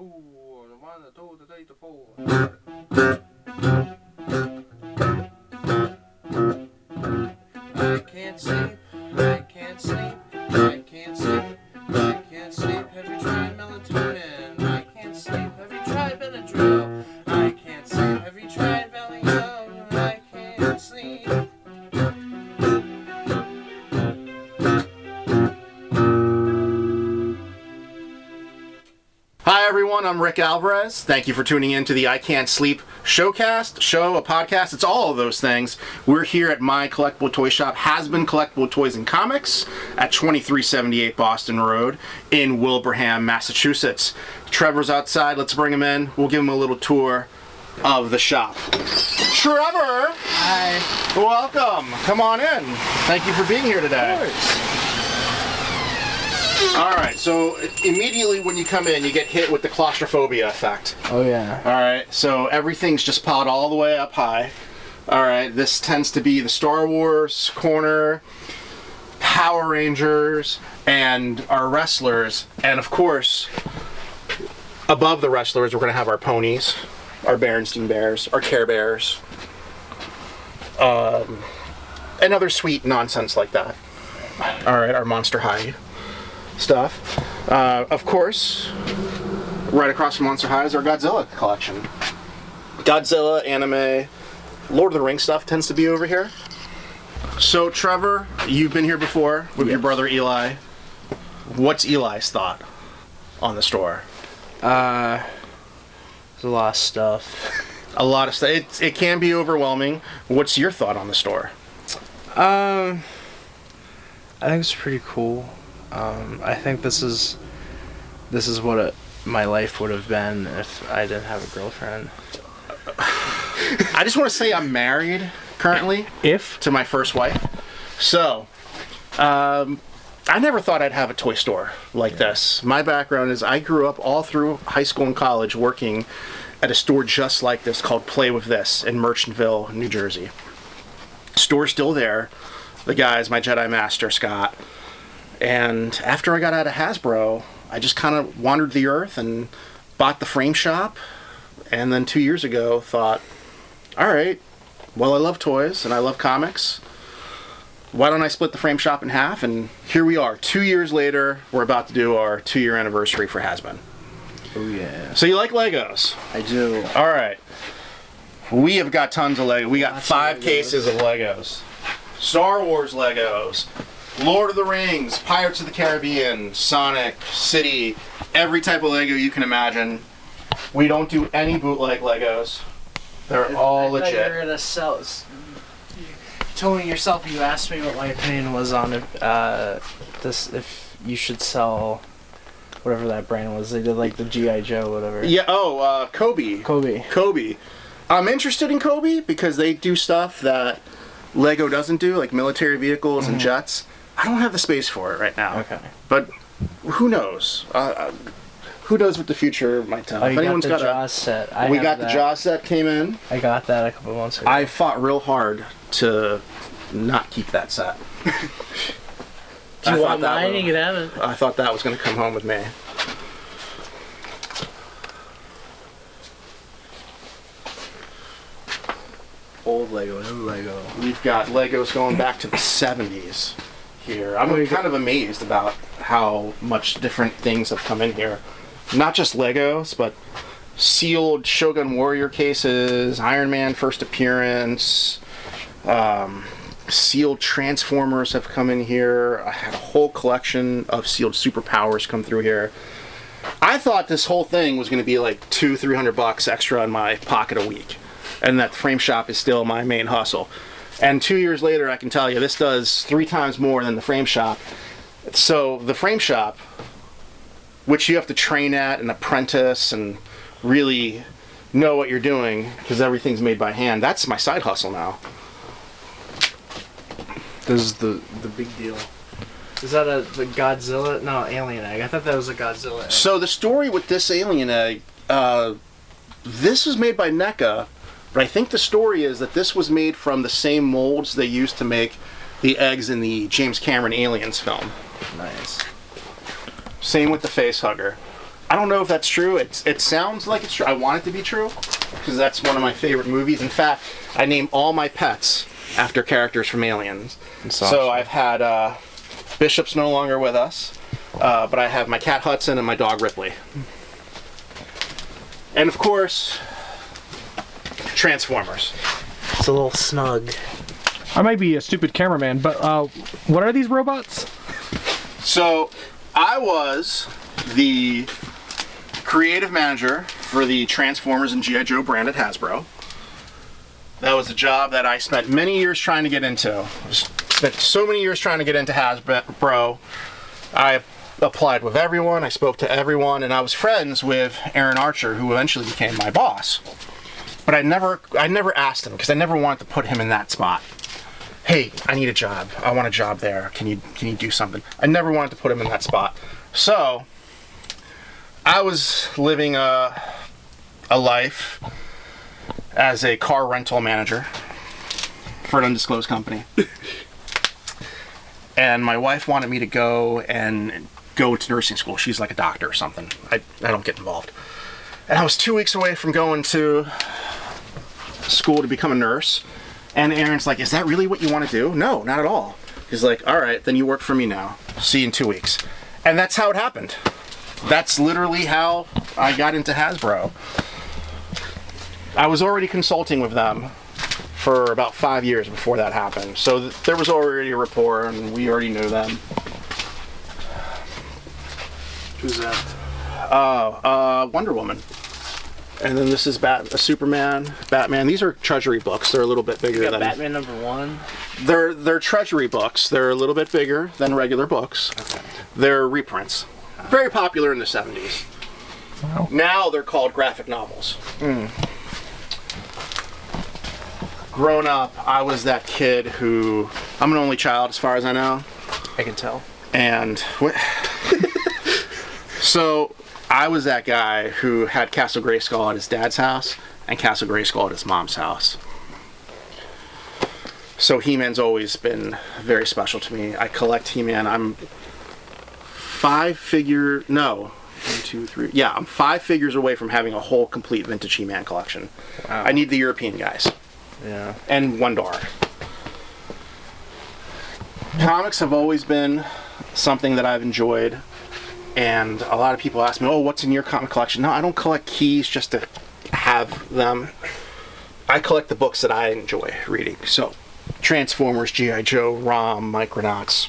two, the one, the two, the three, the four. I can't sleep, I can't sleep, I can't sleep, I can't sleep. Have you tried melatonin? I can't sleep. Have you tried Benadryl? I can't sleep. Have you tried Valium? I can't sleep. Hi everyone, I'm Rick Alvarez. Thank you for tuning in to the I Can't Sleep showcast, a podcast. It's all of those things. We're here at my collectible toy shop, Has Been Collectible Toys and Comics, at 2378 Boston Road in Wilbraham, Massachusetts. Trevor's outside. Let's bring him in. We'll give him a little tour of the shop. Trevor! Hi. Welcome. Come on in. Thank you for being here today. Of course. Alright, so immediately when you come in, you get hit with the claustrophobia effect. Oh yeah. Alright, so everything's just piled all the way up high. Alright, this tends to be the Star Wars corner, Power Rangers, and our wrestlers. And of course, above the wrestlers, we're going to have our ponies, our Berenstain Bears, our Care Bears, and other sweet nonsense like that. Alright, our Monster High stuff. Of course, right across from Monster High is our Godzilla collection. Godzilla, anime, Lord of the Rings stuff tends to be over here. So Trevor, you've been here before with your brother Eli. What's Eli's thought on the store? There's a lot of stuff. A lot of stuff. It can be overwhelming. What's your thought on the store? I think it's pretty cool. I think this is what my life would have been if I didn't have a girlfriend. I just want to say I'm married currently. To my first wife. So, I never thought I'd have a toy store like this. My background is I grew up all through high school and college working at a store just like this called Play With This in Merchantville, New Jersey. Store's still there. The guy's my Jedi Master, Scott. And after I got out of Hasbro, I just kind of wandered the earth and bought the frame shop. And then 2 years ago thought, all right, well, I love toys and I love comics. Why don't I split the frame shop in half? And here we are. 2 years later, we're about to do our 2-year anniversary for Has Been. Oh yeah. So you like Legos? I do. All right. We have got tons of Legos. We got 5 cases of Legos. Star Wars Legos. Lord of the Rings, Pirates of the Caribbean, Sonic, City, every type of Lego you can imagine. We don't do any bootleg Legos. They're all legit. You were gonna sell. You told me yourself. You asked me what my opinion was on if you should sell whatever that brand was. They did like the G.I. Joe, whatever. Yeah. Oh, Kobe. Kobe. I'm interested in Kobe because they do stuff that Lego doesn't do, like military vehicles and jets. I don't have the space for it right now. Okay. But who knows? Who knows what the future might tell? If anyone's got the Jaws set. We got the Jaws set came in. I got that a couple months ago. I fought real hard to not keep that set. Do you want mine? You can have it. I thought that was going to come home with me. Old Lego, new Lego. We've got Legos going back to the 70s here. I'm kind of amazed about how much different things have come in here. Not just Legos, but sealed Shogun Warrior cases, Iron Man first appearance, sealed Transformers have come in here. I had a whole collection of sealed Superpowers come through here. I thought this whole thing was going to be like $200-300 extra in my pocket a week, and that the frame shop is still my main hustle. And 2 years later, I can tell you, this does 3 times more than the frame shop. So the frame shop, which you have to train at and apprentice and really know what you're doing, because everything's made by hand, that's my side hustle now. This is the big deal. Is that the Godzilla? No, alien egg. I thought that was a Godzilla egg. So the story with this alien egg, this was made by NECA. But I think the story is that this was made from the same molds they used to make the eggs in the James Cameron Aliens film. Nice. Same with the face hugger. I don't know if that's true. It sounds like it's true. I want it to be true because that's one of my favorite movies. In fact, I name all my pets after characters from Aliens. So I've had Bishop's no longer with us, but I have my cat Hudson and my dog Ripley. And of course, Transformers. It's a little snug. I might be a stupid cameraman, but what are these robots? So I was the creative manager for the Transformers and G.I. Joe brand at Hasbro. That was a job that I spent many years trying to get into. Spent so many years trying to get into Hasbro. I applied with everyone, I spoke to everyone, and I was friends with Aaron Archer, who eventually became my boss. But I never asked him, because I never wanted to put him in that spot. Hey, I need a job. I want a job there. Can you do something? I never wanted to put him in that spot. So I was living a life as a car rental manager for an undisclosed company. And my wife wanted me to go to nursing school. She's like a doctor or something. I don't get involved. And I was 2 weeks away from going to school to become a nurse. And Aaron's like, is that really what you want to do? No, not at all. He's like, all right, then you work for me now. See you in 2 weeks. And that's how it happened. That's literally how I got into Hasbro. I was already consulting with them for about 5 years before that happened. So there was already a rapport, and we already knew them. Who's that? Wonder Woman. And then this is Superman, Batman. These are Treasury books. They're a little bit bigger than Batman #1. They're Treasury books. They're a little bit bigger than regular books. Okay. They're reprints. Very popular in the 70s. Wow. Now they're called graphic novels. Growing up, I was that kid who... I'm an only child as far as I know. I can tell. And... So... I was that guy who had Castle Grayskull at his dad's house and Castle Grayskull at his mom's house. So He-Man's always been very special to me. I collect He-Man. I'm 5 figure... No. 1, 2, 3... Yeah, I'm 5 figures away from having a whole complete vintage He-Man collection. Wow. I need the European guys. Yeah. And Wondar. Comics have always been something that I've enjoyed. And a lot of people ask me, oh, what's in your comic collection? No, I don't collect keys just to have them. I collect the books that I enjoy reading. So, Transformers, G.I. Joe, ROM, Micronauts,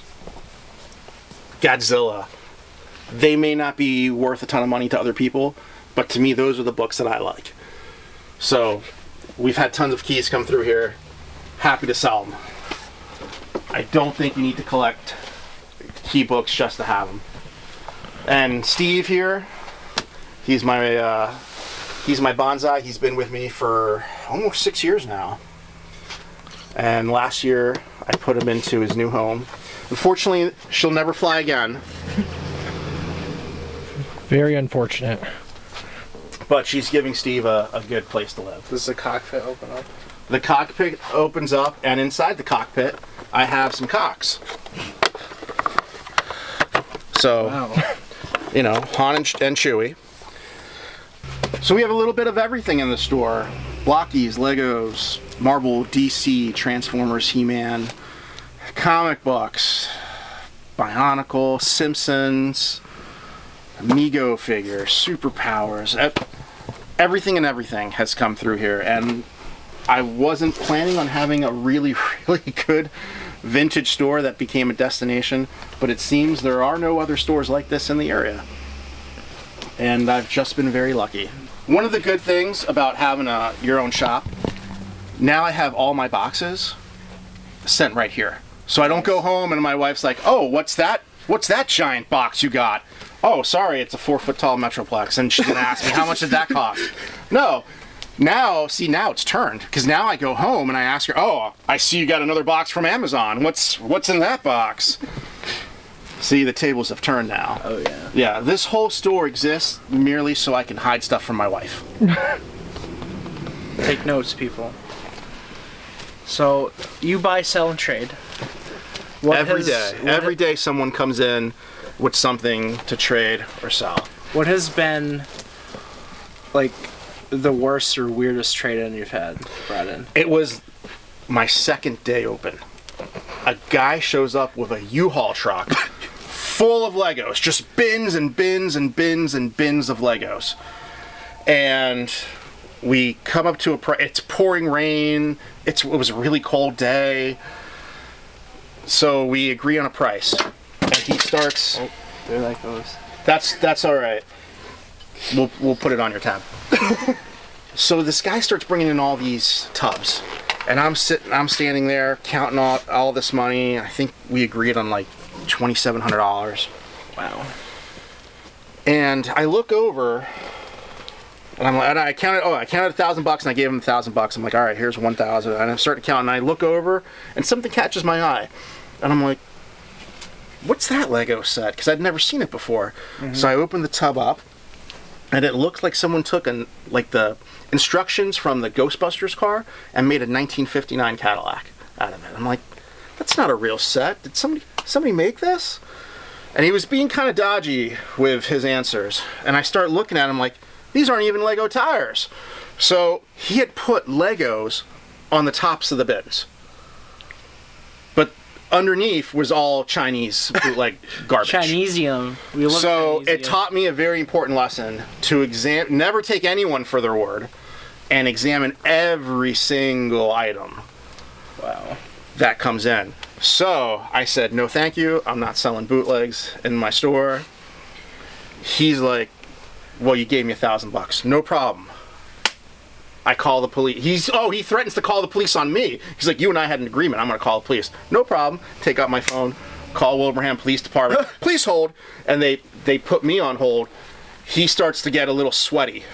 Godzilla. They may not be worth a ton of money to other people, but to me, those are the books that I like. So, we've had tons of keys come through here. Happy to sell them. I don't think you need to collect key books just to have them. And Steve here, he's my bonsai. He's been with me for almost 6 years now. And last year, I put him into his new home. Unfortunately, she'll never fly again. Very unfortunate. But she's giving Steve a good place to live. Does the cockpit open up? The cockpit opens up, and inside the cockpit, I have some cocks. So... Wow. You know, Han and Chewie. So we have a little bit of everything in the store. Blockies, Legos, Marvel, DC, Transformers, He-Man, comic books, Bionicle, Simpsons, Mego figures, superpowers. Everything and everything has come through here. And I wasn't planning on having a really, really good vintage store that became a destination, but it seems there are no other stores like this in the area. And I've just been very lucky. One of the good things about having your own shop, now I have all my boxes sent right here. So I don't go home and my wife's like, oh, what's that giant box you got? Oh, sorry, it's a 4-foot tall Metroplex. And she's gonna ask me, how much did that cost? No. Now it's turned, because now I go home and I ask her, oh, I see you got another box from Amazon. What's in that box? See, the tables have turned now. Oh, yeah. Yeah, this whole store exists merely so I can hide stuff from my wife. Take notes, people. So, you buy, sell, and trade. Every day someone comes in with something to trade or sell. What has been, like, the worst or weirdest trade-in you've had brought in? It was my second day open. A guy shows up with a U-Haul truck full of Legos, just bins and bins and bins and bins of Legos. And we come up to it's pouring rain. It was a really cold day. So we agree on a price. And he starts... Oh, there that goes. That's all right. We'll put it on your tab. So this guy starts bringing in all these tubs. And I'm standing there counting all this money. I think we agreed on like $2,700. Wow. And I look over, and I counted $1,000, and I gave him $1,000. I'm like, all right, here's 1,000. And I'm starting to count, and I look over, and something catches my eye, and I'm like, what's that Lego set? Because I'd never seen it before. Mm-hmm. So I opened the tub up, and it looked like someone took the instructions from the Ghostbusters car and made a 1959 Cadillac out of it. I'm like, that's not a real set. Did somebody make this? And he was being kind of dodgy with his answers. And I start looking at him like, these aren't even Lego tires. So he had put Legos on the tops of the bins. But underneath was all Chinese bootleg garbage. Chinesium. So it taught me a very important lesson to never take anyone for their word and examine every single item. Wow. That comes in. So I said, no thank you, I'm not selling bootlegs in my store. He's like, well, you gave me $1,000. No problem. I call the police. He threatens to call the police on me. He's like, you and I had an agreement, I'm gonna call the police. No problem. Take out my phone, call Wilbraham Police Department. Please hold. And they put me on hold. He starts to get a little sweaty.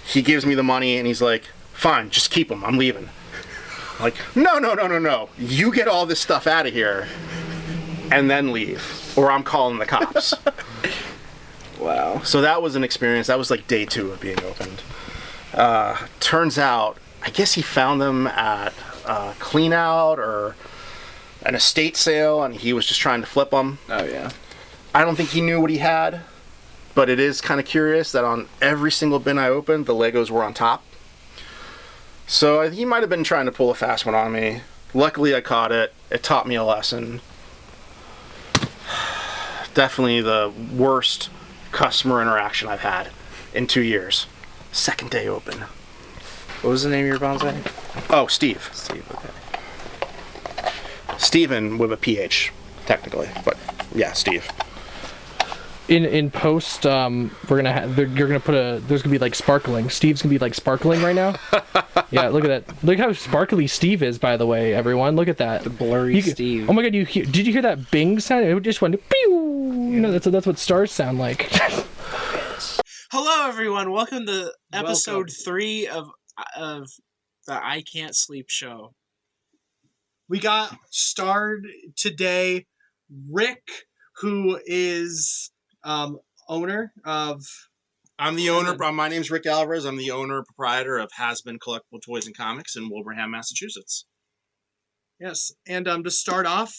He gives me the money and he's like, fine, just keep them, I'm leaving. Like, no. You get all this stuff out of here and then leave, or I'm calling the cops. Wow. So that was an experience. That was like day 2 of being opened. Turns out, I guess he found them at a clean out or an estate sale, and he was just trying to flip them. Oh, yeah. I don't think he knew what he had, but it is kind of curious that on every single bin I opened, the Legos were on top. So he might have been trying to pull a fast one on me. Luckily, I caught it. It taught me a lesson. Definitely the worst customer interaction I've had in 2 years. Second day open. What was the name of your bonsai? Oh, Steve. Steve, okay. Steven with a PH, technically. But, yeah, Steve. In post, you're gonna put there's gonna be like sparkling. Steve's gonna be like sparkling right now. Yeah, look at that. Look how sparkly Steve is, by the way, everyone. Look at that. The blurry Steve. Oh my God, did you hear that Bing sound? It just went pew. You know, that's what stars sound like. Hello, everyone. Welcome to episode 3 of the I Can't Sleep show. We got starred today, Rik, who is owner of... I'm the owner. My name's Rik Alvarez. I'm the owner and proprietor of Has Been Collectible Toys and Comics in Wilbraham, Massachusetts. Yes, and to start off,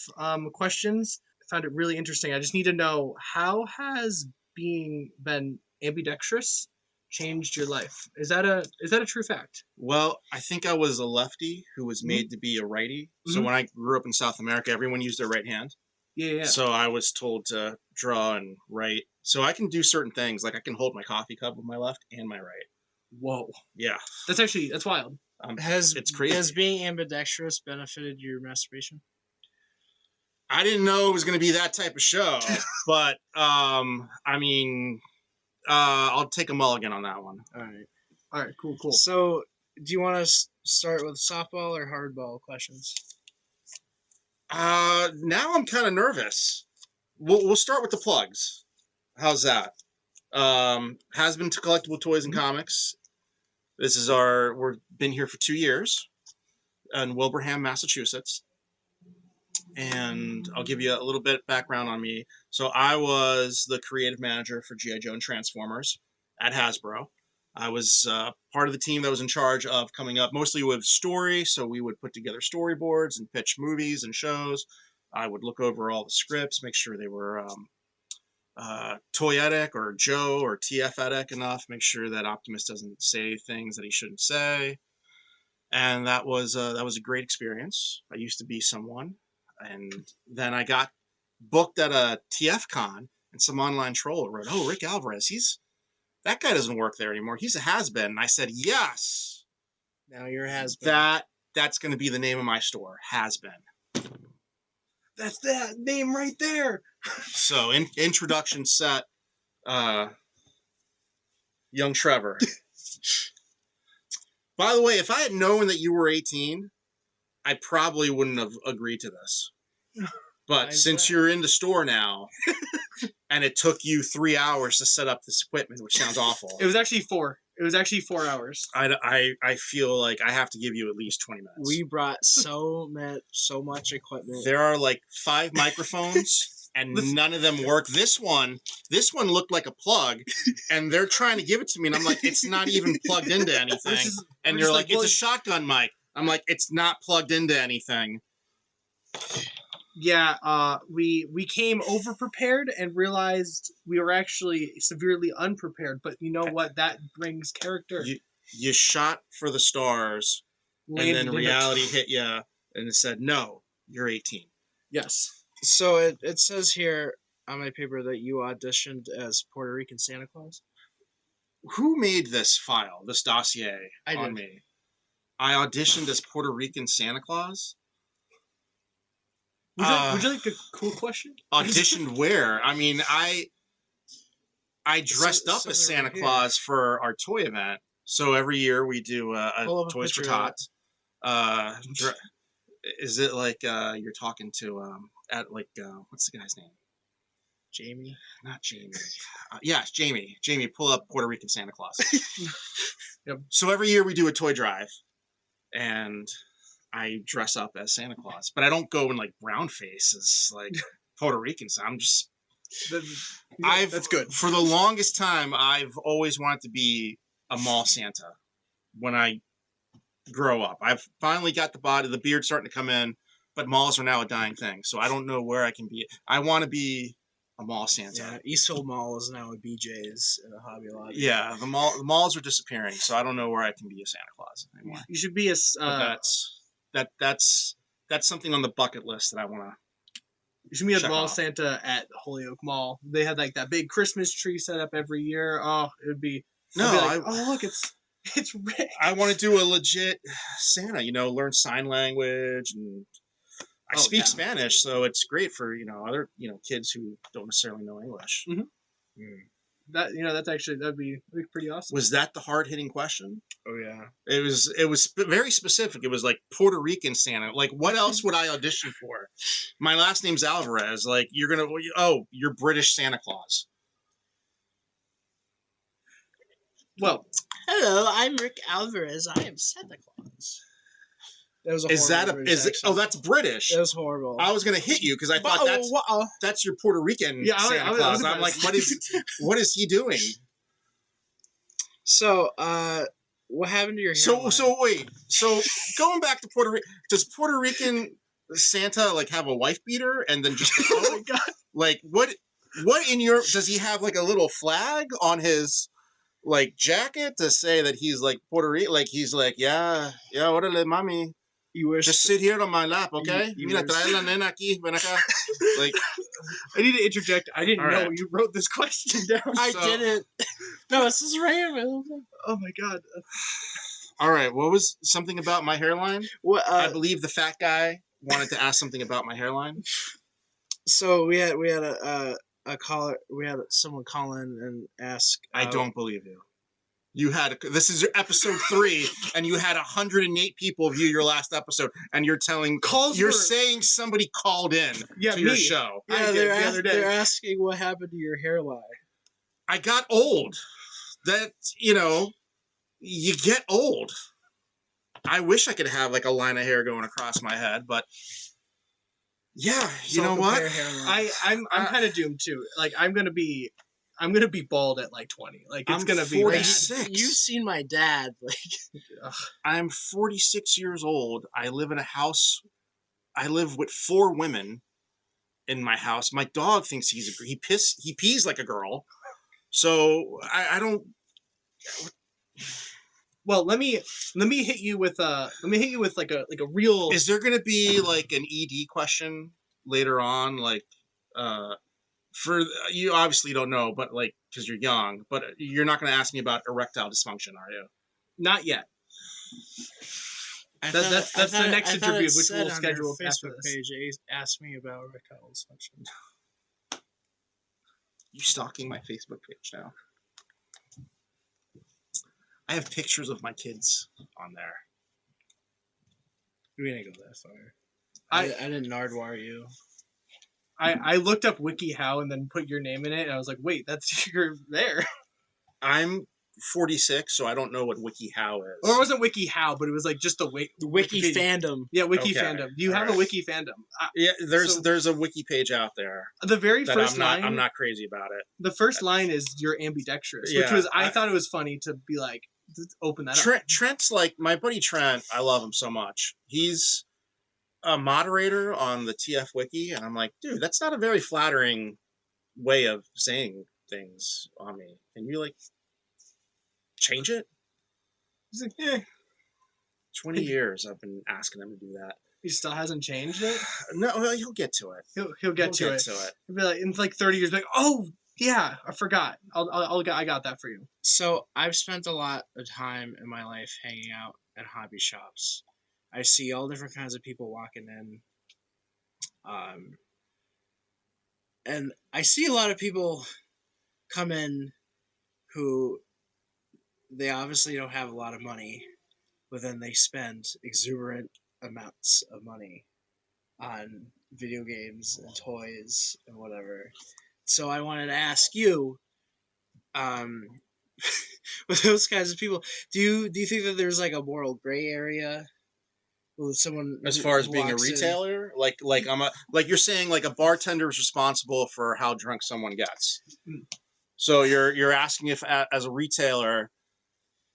questions. I found it really interesting. I just need to know, how has been ambidextrous changed your life? Is that a true fact? Well, I think I was a lefty who was made to be a righty. So when I grew up in South America, everyone used their right hand. Yeah. So I was told to draw and write. So I can do certain things, like I can hold my coffee cup with my left and my right. Whoa. Yeah. That's wild. It's crazy. Has being ambidextrous benefited your masturbation? I didn't know it was going to be that type of show, but I mean, I'll take a mulligan on that one. All right, cool. So, do you want to start with softball or hardball questions? Now I'm kind of nervous. We'll start with the plugs. How's that? Has Been Collectible Toys and Comics. This is we've been here for 2 years in Wilbraham, Massachusetts. And I'll give you a little bit of background on me. So I was the creative manager for G.I. Joe and Transformers at Hasbro. I was part of the team that was in charge of coming up mostly with story. So we would put together storyboards and pitch movies and shows. I would look over all the scripts, make sure they were toyetic or Joe or TF-etic enough. Make sure that Optimus doesn't say things that he shouldn't say. And that was a great experience. I used to be someone, and then I got booked at a TF con, and some online troll wrote, "Oh, Rick Alvarez, that guy doesn't work there anymore. He's a has-been." And I said, "Yes, Now you're has-been. that's going to be the name of my store, Has-been." That's that name right there. So, introduction set, young Trevor. By the way, if I had known that you were 18, I probably wouldn't have agreed to this. But since you're in the store now, and it took you 3 hours to set up this equipment, which sounds awful. It was actually 4. It was actually 4 hours. I feel like I have to give you at least 20 minutes. We brought so much equipment. There are like 5 microphones, and none of them work. This one looked like a plug, and they're trying to give it to me, and I'm like, it's not even plugged into anything. And you're like, it's a shotgun mic. I'm like, it's not plugged into anything. Yeah, we came over prepared and realized we were actually severely unprepared. But you know what? That brings character. You shot for the stars, and then reality hit you, and it said, "No, you're 18." Yes. So it says here on my paper that you auditioned as Puerto Rican Santa Claus. Who made this file, this dossier I on did. me? I auditioned as Puerto Rican Santa Claus. Would you like a cool question? Auditioned where? I mean, I dressed up as Santa Claus for our toy event. So every year we do a Toys for Tots. Is it like you're talking to at like what's the guy's name? Jamie? Not Jamie. Yeah, it's Jamie. Jamie, pull up Puerto Rican Santa Claus. Yep. So every year we do a toy drive, and I dress up as Santa Claus, but I don't go in like brown faces like Puerto Ricans. I'm just. That's good. For the longest time, I've always wanted to be a mall Santa when I grow up. I've finally got the beard starting to come in, but malls are now a dying thing. So I don't know where I can be. I want to be a mall Santa. Yeah, Eastfield Mall is now a BJ's and a Hobby Lobby. Yeah, the malls are disappearing, so I don't know where I can be a Santa Claus anymore. You should be a. That's something on the bucket list that I want to. You should be a mall Santa at Holyoke Mall. They had like that big Christmas tree set up every year. Oh, it would be. Oh look, it's Rick. I want to do a legit Santa. Learn sign language, and I speak Spanish, so it's great for other kids who don't necessarily know English. Mm-hmm. That'd be pretty awesome. Was that the hard-hitting question? Oh yeah. It was very specific. It was like Puerto Rican Santa. Like, what else would I audition for? My last name's Alvarez. Like, you're British Santa Claus. Well, hello, I'm Rick Alvarez. I am Santa Claus. That was that's British. That was horrible. I was gonna hit you because I thought that's your Puerto Rican Santa Claus. I'm like, what is he doing? So, what happened to your hairline? So wait. So going back to Puerto Rico, does Puerto Rican Santa like have a wife beater and then just oh my god, like what does he have like a little flag on his like jacket to say that he's like Puerto Rican? Like he's like yeah, órale mami. Just sit here on my lap, okay? Mira, trae la nena aquí, ven acá. Like, I need to interject. I didn't know you wrote this question down. I didn't. No, this is random. Oh my god. All right, what was something about my hairline? Well, I believe the fat guy wanted to ask something about my hairline. So we had a caller. We had someone call in and ask. I don't believe you. This is your episode 3, and you had 108 people view your last episode, and you're saying somebody called in to your show. Yeah, they're asking what happened to your hairline. I got old. That, you get old. I wish I could have like a line of hair going across my head, but yeah, you know what? I'm kind of doomed too. Like I'm gonna be bald at like 20. Like it's gonna be 46. You've seen my dad. Like I'm 46 years old. I live in a house. I live with 4 women, in my house. My dog thinks he pees like a girl. So I don't. Well, let me hit you with like a real. Is there going to be like an ED question later on? Like, for you obviously don't know, but like because you're young, but you're not going to ask me about erectile dysfunction, are you? Not yet. That's the next interview, which we'll schedule after Facebook this. page. Ask me about erectile dysfunction. You stalking my Facebook page now? I have pictures of my kids on there. We didn't go that far. I didn't Nardwar you. I looked up WikiHow and then put your name in it, and I was like, wait, that's you're there. I'm 46, so I don't know what WikiHow is. Or it wasn't WikiHow, but it was like just the Wiki fandom. Yeah, Wiki Okay. fandom. Do you have a Wiki fandom? Yeah, there's a wiki page out there. The very that first I'm line. not crazy about it. The first line is "you're ambidextrous," Yeah, which was I thought it was funny to be like open that up. Trent's like my buddy Trent. I love him so much. He's a moderator on the TF Wiki, and I'm like, dude, that's not a very flattering way of saying things on me. Can you like change it? He's like, 20 years I've been asking him to do that. He still hasn't changed it. No, well, he'll get to it. He'll get to it. He'll be like in like 30 years, like, oh yeah, I forgot. I got that for you. So I've spent a lot of time in my life hanging out at hobby shops. I see all different kinds of people walking in. And I see a lot of people come in who they obviously don't have a lot of money, but then they spend exuberant amounts of money on video games and toys and whatever. So I wanted to ask you, with those kinds of people, do you think that there's like a moral gray area with someone as far as being a retailer? Like you're saying like a bartender is responsible for how drunk someone gets. So you're asking if as a retailer,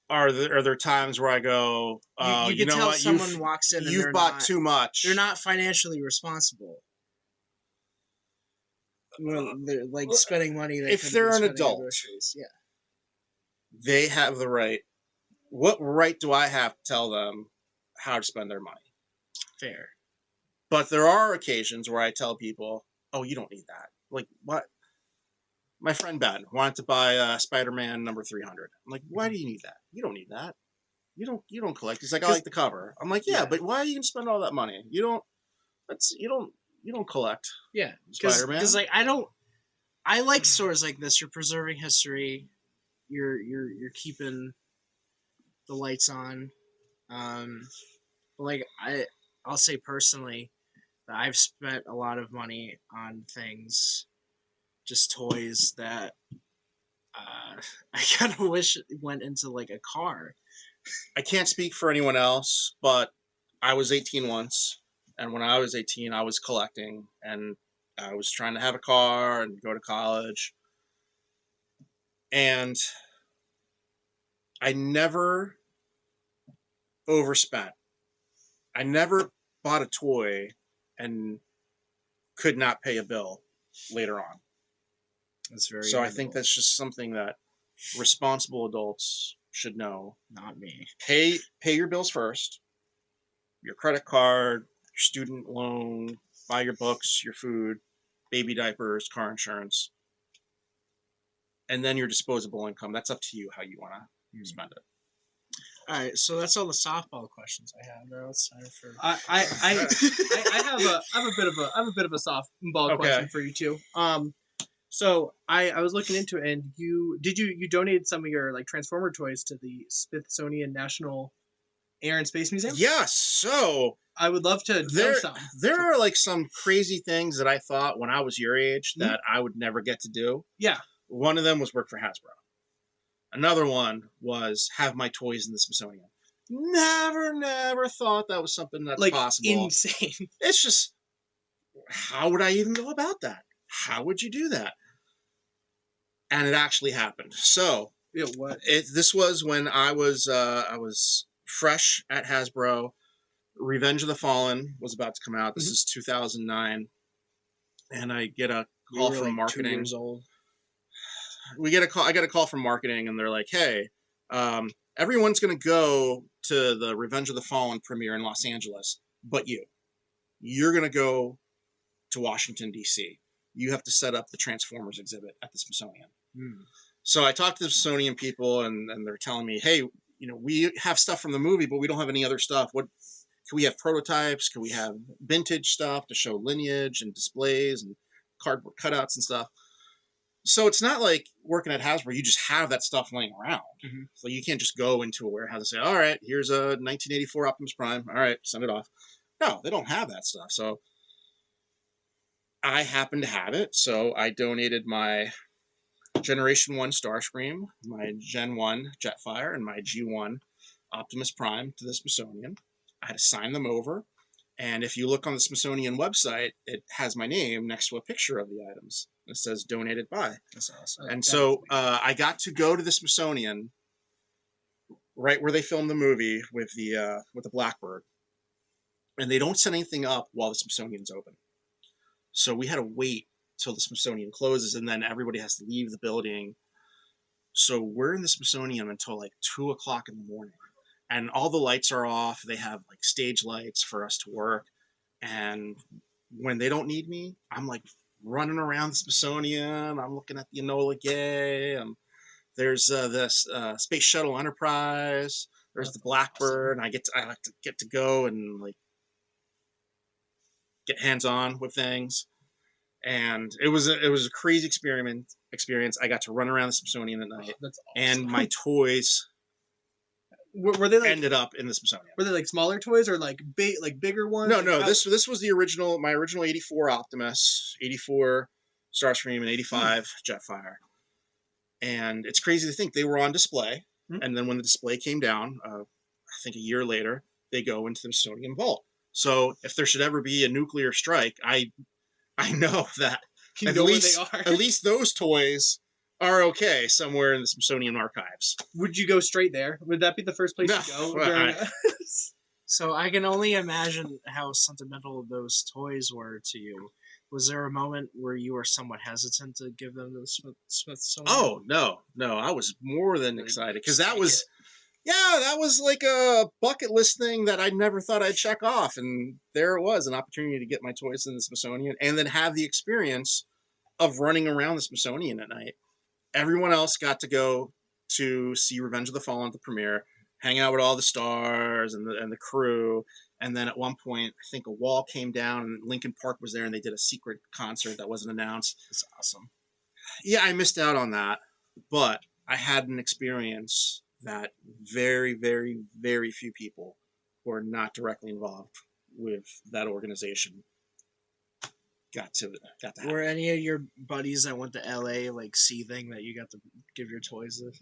are there times where I go, you know tell what, someone walks in and you've bought too much. They're not financially responsible. Well, they're like spending money. If they're an adult, yeah, they have the right. What right do I have to tell them how to spend their money? Fair. But there are occasions where I tell people, "Oh, you don't need that." Like what? My friend Ben wanted to buy Spider-Man number 300. I'm like, "Why do you need that? You don't need that. You don't collect." He's like, "I like the cover." I'm like, "Yeah, but why are you gonna spend all that money? You don't collect." Yeah, Spider-Man. Because like I like stores like this. You're preserving history. You're keeping the lights on. But like I'll say personally that I've spent a lot of money on things, just toys that I kind of wish went into like a car. I can't speak for anyone else, but I was 18 once, and when I was 18, I was collecting, and I was trying to have a car and go to college, and I never overspent. I never bought a toy and could not pay a bill later on. That's very so I think that's just something that responsible adults should know. Not me. Pay your bills first. Your credit card, your student loan, buy your books, your food, baby diapers, car insurance, and then your disposable income. That's up to you how you want to spend it. All right, so that's all the softball questions I have. Now it's time for. I have a bit of a softball question for you too. So I was looking into it, and you donated some of your like Transformer toys to the Smithsonian National Air and Space Museum? Yes. So I would love to know some. There are like some crazy things that I thought when I was your age that I would never get to do. Yeah. One of them was work for Hasbro. Another one was have my toys in the Smithsonian. Never thought that was something that's like possible. Insane. It's just, how would I even go about that? How would you do that? And it actually happened. So this was when I was fresh at Hasbro. Revenge of the Fallen was about to come out. This is 2009. and I get a You call were from like 2 marketing. years old. I get a call from marketing, and they're like, "Hey, everyone's going to go to the Revenge of the Fallen premiere in Los Angeles, but you're going to go to Washington D.C. You have to set up the Transformers exhibit at the Smithsonian." So I talked to the Smithsonian people, and they're telling me, "Hey, we have stuff from the movie, but we don't have any other stuff. What can we have? Prototypes? Can we have vintage stuff to show lineage and displays and cardboard cutouts and stuff?" So it's not like working at Hasbro, you just have that stuff laying around. Mhm. So you can't just go into a warehouse and say, "All right, here's a 1984 Optimus Prime. All right, send it off." No, they don't have that stuff. So I happen to have it. So I donated my Generation 1 Starscream, my Gen 1 Jetfire, and my G1 Optimus Prime to the Smithsonian. I had to sign them over. And if you look on the Smithsonian website, it has my name next to a picture of the items. It says donated by. That's awesome. And so I got to go to the Smithsonian, right where they filmed the movie with the Blackbird, and they don't set anything up while the Smithsonian's open. So we had to wait till the Smithsonian closes, and then everybody has to leave the building. So we're in the Smithsonian until like 2:00 in the morning, and all the lights are off. They have like stage lights for us to work, and when they don't need me, I'm like running around the Smithsonian. I'm looking at the Enola Gay. There's this Space Shuttle Enterprise. There's the Blackbird. And I like to get to go and like get hands on with things. And it was a crazy experience. I got to run around the Smithsonian at night, That's awesome. and my toys were they like ended up in the Smithsonian. were they like smaller toys or like bigger ones? No, Like, no. how- This was my original '84 Optimus, '84 Starscream, and '85 Jetfire. And it's crazy to think they were on display, and then when the display came down, I think a year later, they go into the Smithsonian vault. So if there should ever be a nuclear strike, I know that you know where they are. at least those toys are okay somewhere in the Smithsonian archives. Would you go straight there? Would that be the first place No, you go? well, during So I can only imagine how sentimental those toys were to you. Was there a moment where you were somewhat hesitant to give them to the Smithsonian? Oh no, I was more than excited because that Take was that was like a bucket list thing that I never thought I'd check off, and there it was, an opportunity to get my toys in the Smithsonian and then have the experience of running around the Smithsonian at night. Everyone else got to go to see Revenge of the Fallen at the premiere, hang out with all the stars and the crew. And then at one point, I think a wall came down and Linkin Park was there, and they did a secret concert that wasn't announced. It's awesome. Yeah, I missed out on that, but I had an experience that very, very, very few people who are not directly involved with that organization got to have. Were any of your buddies that went to LA like seething that you got to give your toys to?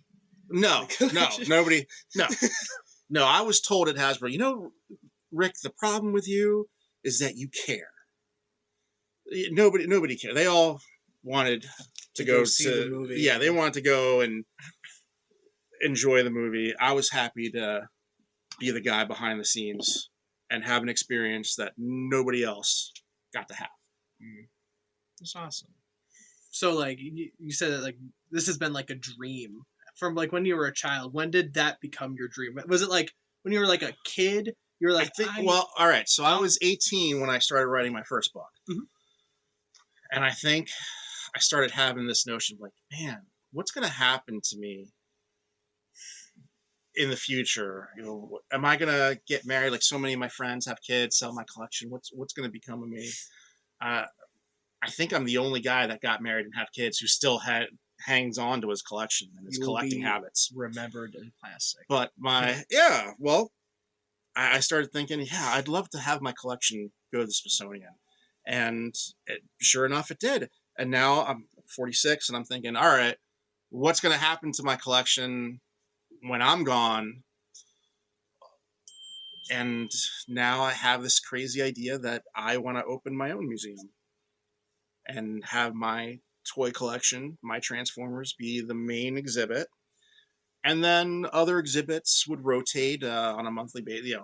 No, nobody. No. I was told at Hasbro, Rick, the problem with you is that you care. Nobody cared. They all wanted to go see the movie. Yeah, they wanted to go and enjoy the movie. I was happy to be the guy behind the scenes and have an experience that nobody else got to have. It's awesome. So like you said that like this has been like a dream from like when you were a child. When did that become your dream? Was it like when you were like a kid? You were like, all right. So I was 18 when I started writing my first book. Mhm. And I think I started having this notion of like, man, what's going to happen to me in the future? Am I going to get married? Like so many of my friends have kids, sell my collection. What's going to become of me? I think I'm the only guy that got married and have kids who still hangs on to his collection and his collecting habits. Remembered in plastic. But I started thinking, I'd love to have my collection go to the Smithsonian. And sure enough, it did. And now I'm 46 and I'm thinking, all right, what's going to happen to my collection when I'm gone? And now I have this crazy idea that I want to open my own museum and have my toy collection, my Transformers, be the main exhibit. And then other exhibits would rotate on a monthly basis.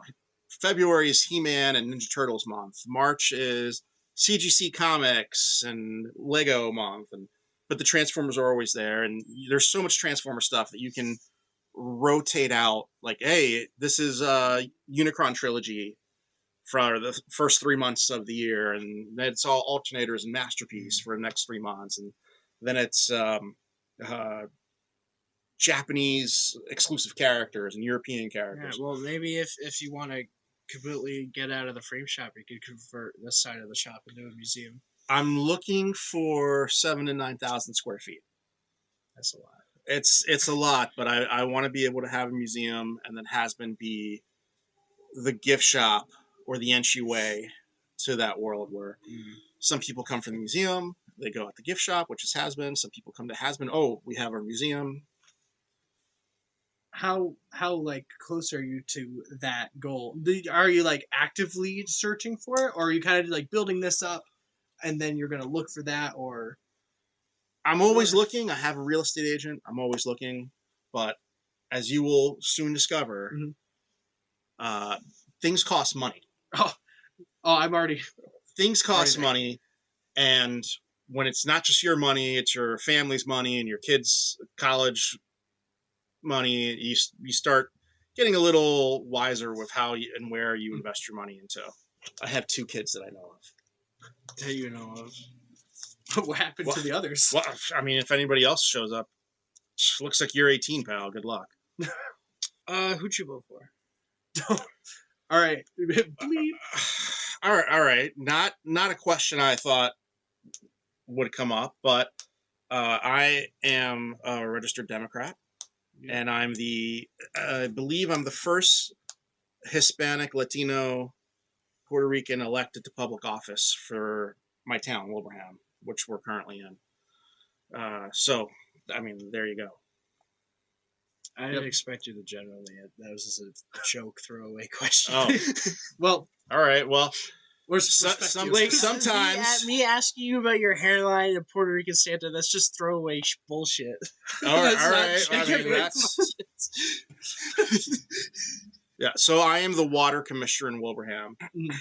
February is He-Man and Ninja Turtles month. March is CGC Comics and Lego month, but the Transformers are always there, and there's so much Transformer stuff that you can rotate out. Like, hey, this is Unicron trilogy for the first 3 months of the year, and it's all alternators and Masterpiece for the next 3 months, and then it's Japanese exclusive characters and European Yeah, characters. well, maybe if you want to completely get out of the frame shop, you could convert this side of the shop into a museum. I'm looking for 7,000 to 9,000 square feet. That's a lot. It's a lot, but I want to be able to have a museum, and then Hasbin be the gift shop or the entryway to that world where some people come from the museum, they go at the gift shop, which is Hasbin. Some people come to Hasbin. Oh, we have our museum. How like close are you to that goal? Are you like actively searching for it, or are you kind of like building this up and then you're gonna look for that? Or I'm always looking. I have a real estate agent. I'm always looking, but as you will soon discover, things cost money. I'm already Things cost there. money, and when it's not just your money, it's your family's money and your kids' college money. You start getting a little wiser with how and where you invest your money into. I have 2 kids that I know of. that you know of. What happened to the others? Well, I mean, if anybody else shows up, looks like you're 18, pal. Good luck. Who'd you vote for? All right. Bleep. All right. Not a question I thought would come up, but I am a registered Democrat, and I believe I'm the first Hispanic, Latino, Puerto Rican elected to public office for my town, Wilbraham, which we're currently in. So, I mean, there you go. I didn't expect you to generally. That was just a joke throwaway question. Oh, Well, all right. Well, sometimes sometimes. Me asking you about your hairline and Puerto Rican Santa, that's just throwaway bullshit. All right. That's not I mean, that's. Yeah, so I am the water commissioner in Wilbraham.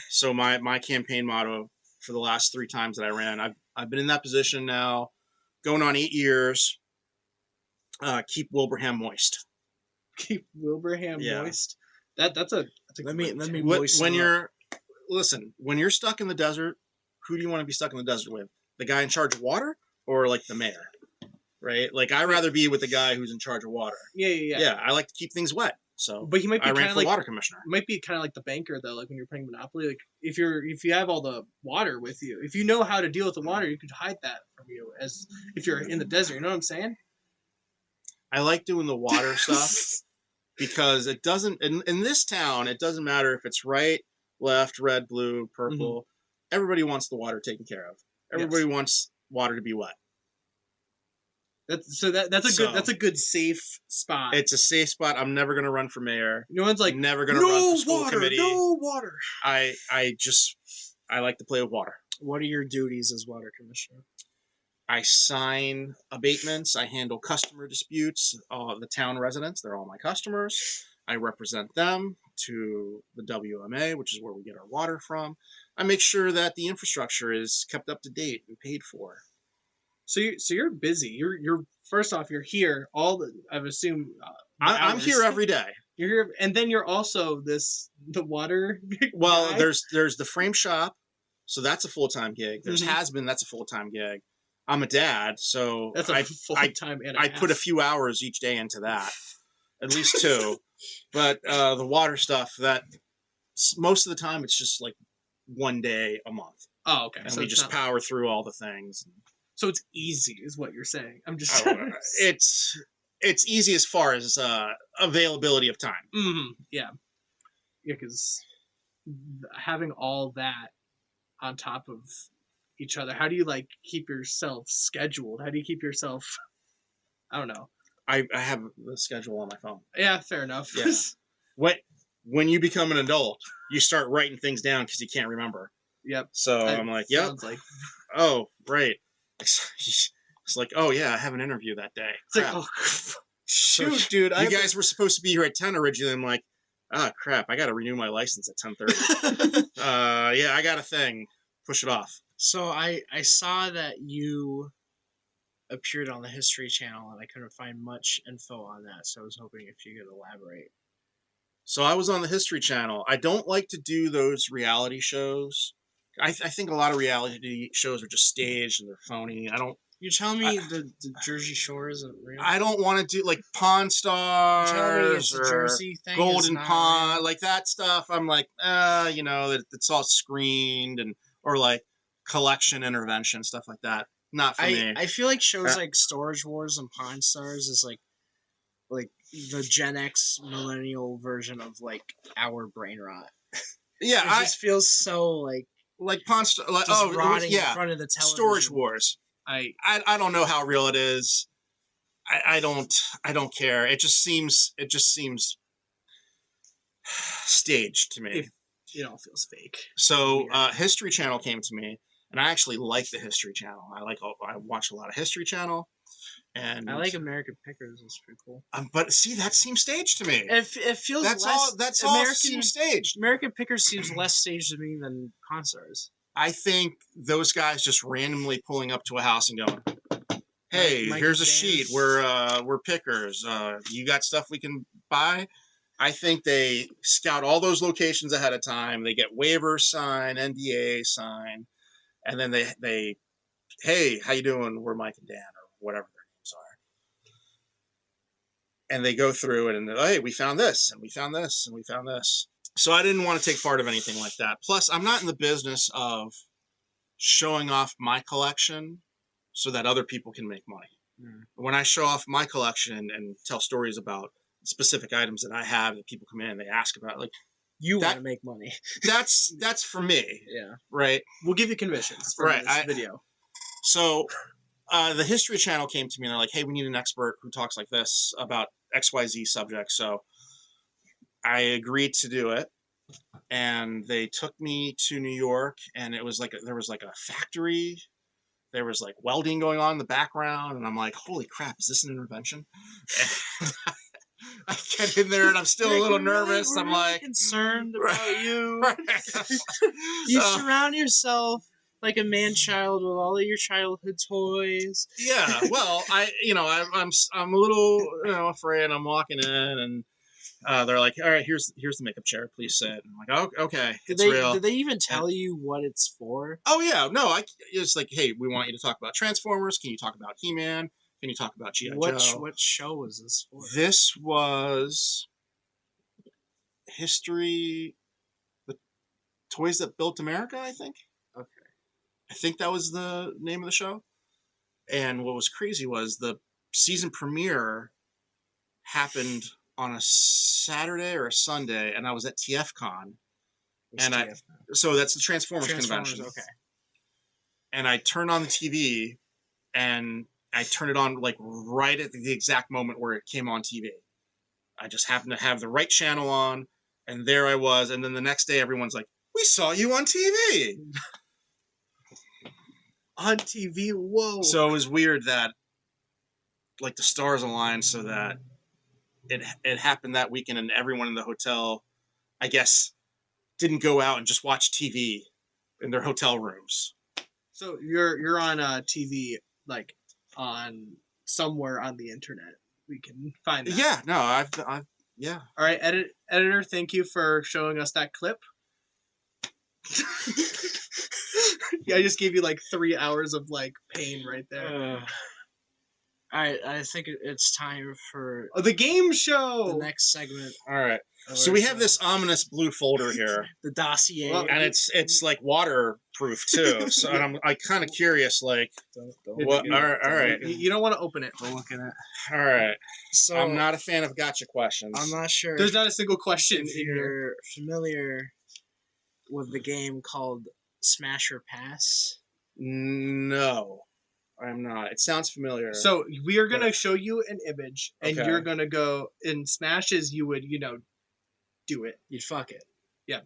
So my campaign motto for the last 3 times that I ran, I've been in that position now, going on 8 years. Keep Wilbraham moist. Keep Wilbraham moist. That's a Let me When you're stuck in the desert, who do you want to be stuck in the desert with? The guy in charge of water, or like the mayor? Right? Like, I'd rather be with the guy who's in charge of water. Yeah. I like to keep things wet. So, but he might be I ran for like water commissioner. Might be kind of like the banker though, like when you're playing Monopoly. Like if you have all the water with you, if you know how to deal with the water, you could hide that from you as if you're in the desert. You know what I'm saying? I like doing the water stuff because it doesn't in this town. It doesn't matter if it's right, left, red, blue, purple. Mm-hmm. Everybody wants the water taken care of. Everybody wants water to be wet. That's a good safe spot. It's a safe spot. I'm never gonna run for mayor. No one's like, never gonna run for school committee. No water. I like to play with water. What are your duties as water commissioner? I sign abatements. I handle customer disputes. The town residents, they're all my customers. I represent them to the WMA, which is where we get our water from. I make sure that the infrastructure is kept up to date and paid for. So you're busy. You're first off, you're here. I've assumed. I'm here every day. You're here, and then you're also the water. Well, guy? there's the frame shop, so that's a full-time gig. There's Hasbin, that's a full-time gig. I'm a dad, so that's a full-time. I put a few hours each day into that, at least 2. But the water stuff, that most of the time it's just like 1 day a month. Oh, okay. And so we just power through all the things. So it's easy, is what you're saying. I'm just. It's easy as far as availability of time. Mm-hmm. Yeah, because having all that on top of each other, how do you like keep yourself scheduled? How do you keep yourself? I don't know. I have the schedule on my phone. Yeah, fair enough. Yeah. When you become an adult, you start writing things down because you can't remember. Yep. So I'm like, yep. Like... Oh, right. It's like, oh yeah, I have an interview that day. It's like, oh, shoot, dude. You guys were supposed to be here at 10 originally. I'm like, crap, I got to renew my license at 10:30. Yeah, I got a thing. Push it off. So I saw that you appeared on the History Channel, and I couldn't find much info on that. So I was hoping if you could elaborate. So I was on the History Channel. I don't like to do those reality shows. I think a lot of reality shows are just staged and they're phony. You're telling me the Jersey Shore isn't real? I don't want to do like Pawn You're telling me it's Stars a or Jersey thing. Golden It's not Pond, real? like that stuff. I'm like, it's all screened or like collection intervention stuff like that. Not for me. I feel like shows like Storage Wars and Pawn Stars is like the Gen X millennial version of like our brain rot. Yeah, It just feels so like Pawn Stars. Like, just rotting in yeah, front of the television. Storage Wars. I don't know how real it is. I don't care. It just seems staged to me. It all feels fake. So History Channel came to me, and I actually like the History Channel. I watch a lot of History Channel, and I like American Pickers. It's pretty cool. But see, that seems staged to me. It feels That's less, all. That's all seems staged. American Pickers seems less staged to me than Pawn Stars. I think those guys just randomly pulling up to a house and going, "Hey, here's a sheet. We're pickers. You got stuff we can buy?" I think they scout all those locations ahead of time. They get waivers signed, NDA signed, and then they, hey, how you doing? We're Mike and Dan or whatever their names are, and they go through it and hey, we found this and we found this and we found this. So I didn't want to take part of anything like that. Plus, I'm not in the business of showing off my collection so that other people can make money. When I show off my collection and tell stories about specific items that I have that people come in and they ask about, like, you want to make money. That's for me. Yeah. Right. We'll give you commissions for this video. So the History Channel came to me and they're like, hey, we need an expert who talks like this about XYZ subject. So I agreed to do it. And they took me to New York, and it was like there was like a factory. There was like welding going on in the background, and I'm like, holy crap, is this an intervention? I get in there and I'm still a little nervous. We're I'm really like concerned about you. Right. You surround yourself like a man-child with all of your childhood toys. Yeah, well, I'm a little afraid. I'm walking in and they're like, all right, here's the makeup chair. Please sit. And I'm like, oh, okay, it's real. Did they even tell you what it's for? Oh yeah, no, it's like, hey, we want you to talk about Transformers. Can you talk about He-Man? Can you talk about G.I. Joe? What show was this for? This was History, the Toys That Built America, I think. Okay. I think that was the name of the show. And what was crazy was the season premiere happened on a Saturday or a Sunday, and I was at TFCon. So that's the Transformers convention. Okay. And I turned on the TV, and I turned it on like right at the exact moment where it came on TV. I just happened to have the right channel on, and there I was. And then the next day, everyone's like, "We saw you on TV." On TV, whoa! So it was weird that, like, the stars aligned so that it happened that weekend, and everyone in the hotel, I guess, didn't go out and just watch TV in their hotel rooms. So you're on TV, like on somewhere on the internet. We can find that. Yeah, no, I've yeah. All right, editor, thank you for showing us that clip. Yeah, I just gave you like 3 hours of like pain right there. Alright, I think it's time for the game show. The next segment. All right. So we have this ominous blue folder here. The dossier. Well, and it's like waterproof too. So I'm kind of curious, like, what? All right. You don't want to open it. We'll look at it. All right. So I'm not a fan of gotcha questions. I'm not sure. There's not a single question if in here. you're familiar with the game called Smash or Pass. No, I'm not. It sounds familiar. So we are gonna show you an image, and Okay. you're gonna go in Smashes. You would, do it. You'd fuck it. Yeah.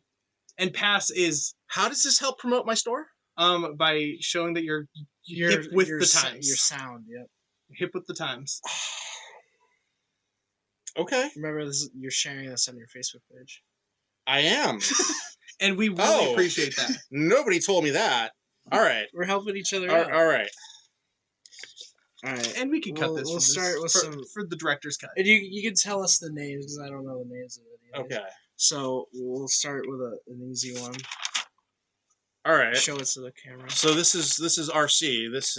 And Pass is how does this help promote my store? By showing that you're hip with the times. Your sound. Yep. Hip with the times. Okay. Remember, you're sharing this on your Facebook page. I am. And we really appreciate that. Nobody told me that. All right. We're helping each other All out. right. All right. And we can cut this. We'll start with for the director's cut. And you can tell us the names because I don't know the names of it. Okay. So we'll start with an easy one. All right. Show it to the camera. So this is RC. This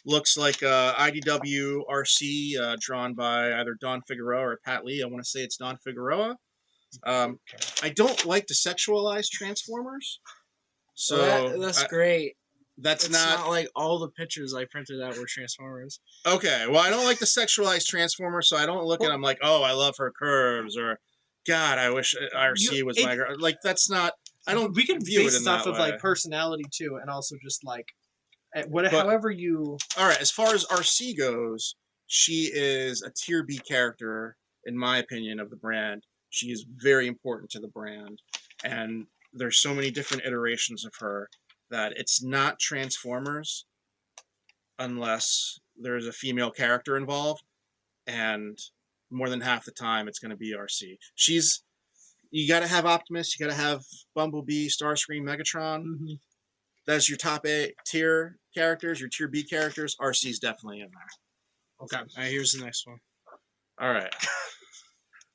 looks like IDW RC drawn by either Don Figueroa or Pat Lee. I want to say it's Don Figueroa. I don't like to sexualize Transformers. So that's great. It's not like all the pictures I printed out were Transformers. Okay, well, I don't like to sexualize Transformers, so I don't look at them like, oh, I love her curves, or God, I wish RC was my girl. Like, that's not. I don't. We can view base it in stuff that of way. like personality too, and also just like however you. All right, as far as RC goes, she is a tier B character, in my opinion, of the brand. She is very important to the brand, and there's so many different iterations of her that it's not Transformers unless there's a female character involved, and more than half the time it's going to be RC. You got to have Optimus, you got to have Bumblebee, Starscream, Megatron. Mm-hmm. That's your top A tier characters. Your tier B characters, RC's definitely in there. Okay. All right, here's the next one. All right.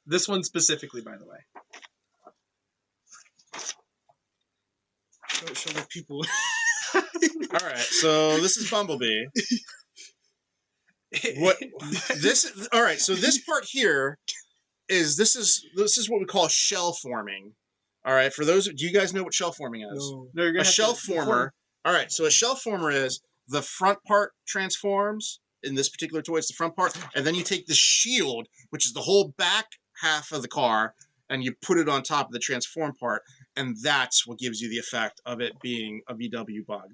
This one specifically, by the way. Show the people. All right, so this is Bumblebee. All right, so this part here is this is what we call shell forming. All right, for those, do you guys know what shell forming is? No, A shell former. All right, so a shell former is the front part transforms. In this particular toy, it's the front part, and then you take the shield, which is the whole back half of the car, and you put it on top of the transform part, and that's what gives you the effect of it being a VW bug.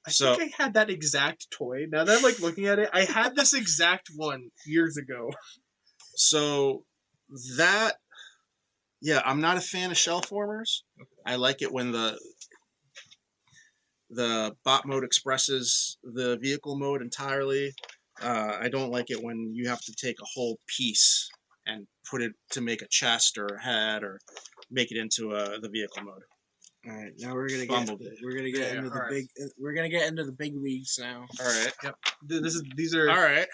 I think I had that exact toy. Now that I'm like looking at it, I had this exact one years ago. So that, yeah, I'm not a fan of shell formers. I like it when the bot mode expresses the vehicle mode entirely. I don't like it when you have to take a whole piece and put it to make a chest or a head or make it into the vehicle mode. All right, now we're gonna get into the big leagues now. All right. Yep. These are. All right.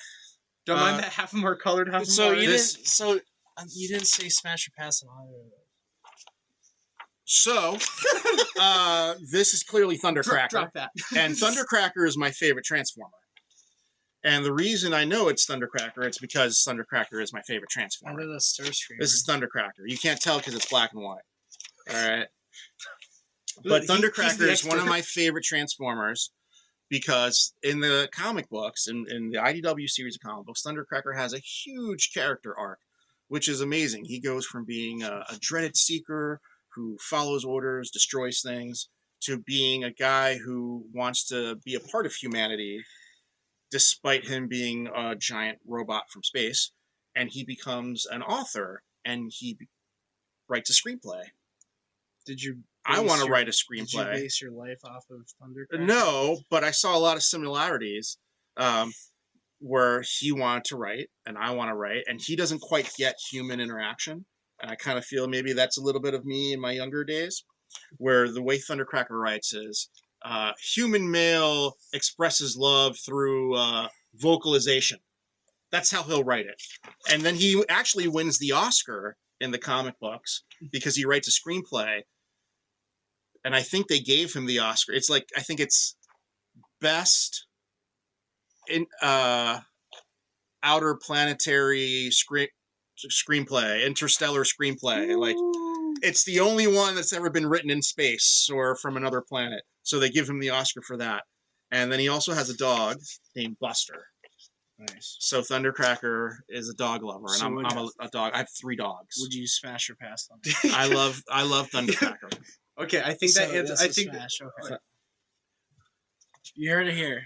Don't mind that half of them are colored, half of them are. You didn't say smash or pass on either of So, those. this is clearly Thundercracker. Drop that. And Thundercracker is my favorite Transformer. And the reason I know it's Thundercracker, it's because Thundercracker is my favorite Transformer. Under the Starscream. This is Thundercracker. You can't tell because it's black and white. All right. But Thundercracker is one of my favorite Transformers because in the comic books, in the IDW series of comic books, Thundercracker has a huge character arc, which is amazing. He goes from being a dreaded seeker who follows orders, destroys things, to being a guy who wants to be a part of humanity despite him being a giant robot from space. And he becomes an author, and he writes a screenplay. I want to write a screenplay. Did you base your life off of Thundercracker? No, but I saw a lot of similarities where he wanted to write and I want to write, and he doesn't quite get human interaction. And I kind of feel maybe that's a little bit of me in my younger days, where the way Thundercracker writes is human male expresses love through vocalization. That's how he'll write it. And then he actually wins the Oscar in the comic books because he writes a screenplay. And I think they gave him the Oscar. It's like, I think it's best in outer planetary screenplay, interstellar screenplay. Ooh. Like, it's the only one that's ever been written in space or from another planet. So they give him the Oscar for that. And then he also has a dog named Buster. Nice. So Thundercracker is a dog lover, and So I'm a dog. I have 3 dogs. Would you smash or pass them? I love Thundercracker. Okay, I think that answer. I think smash. Okay. You heard it here.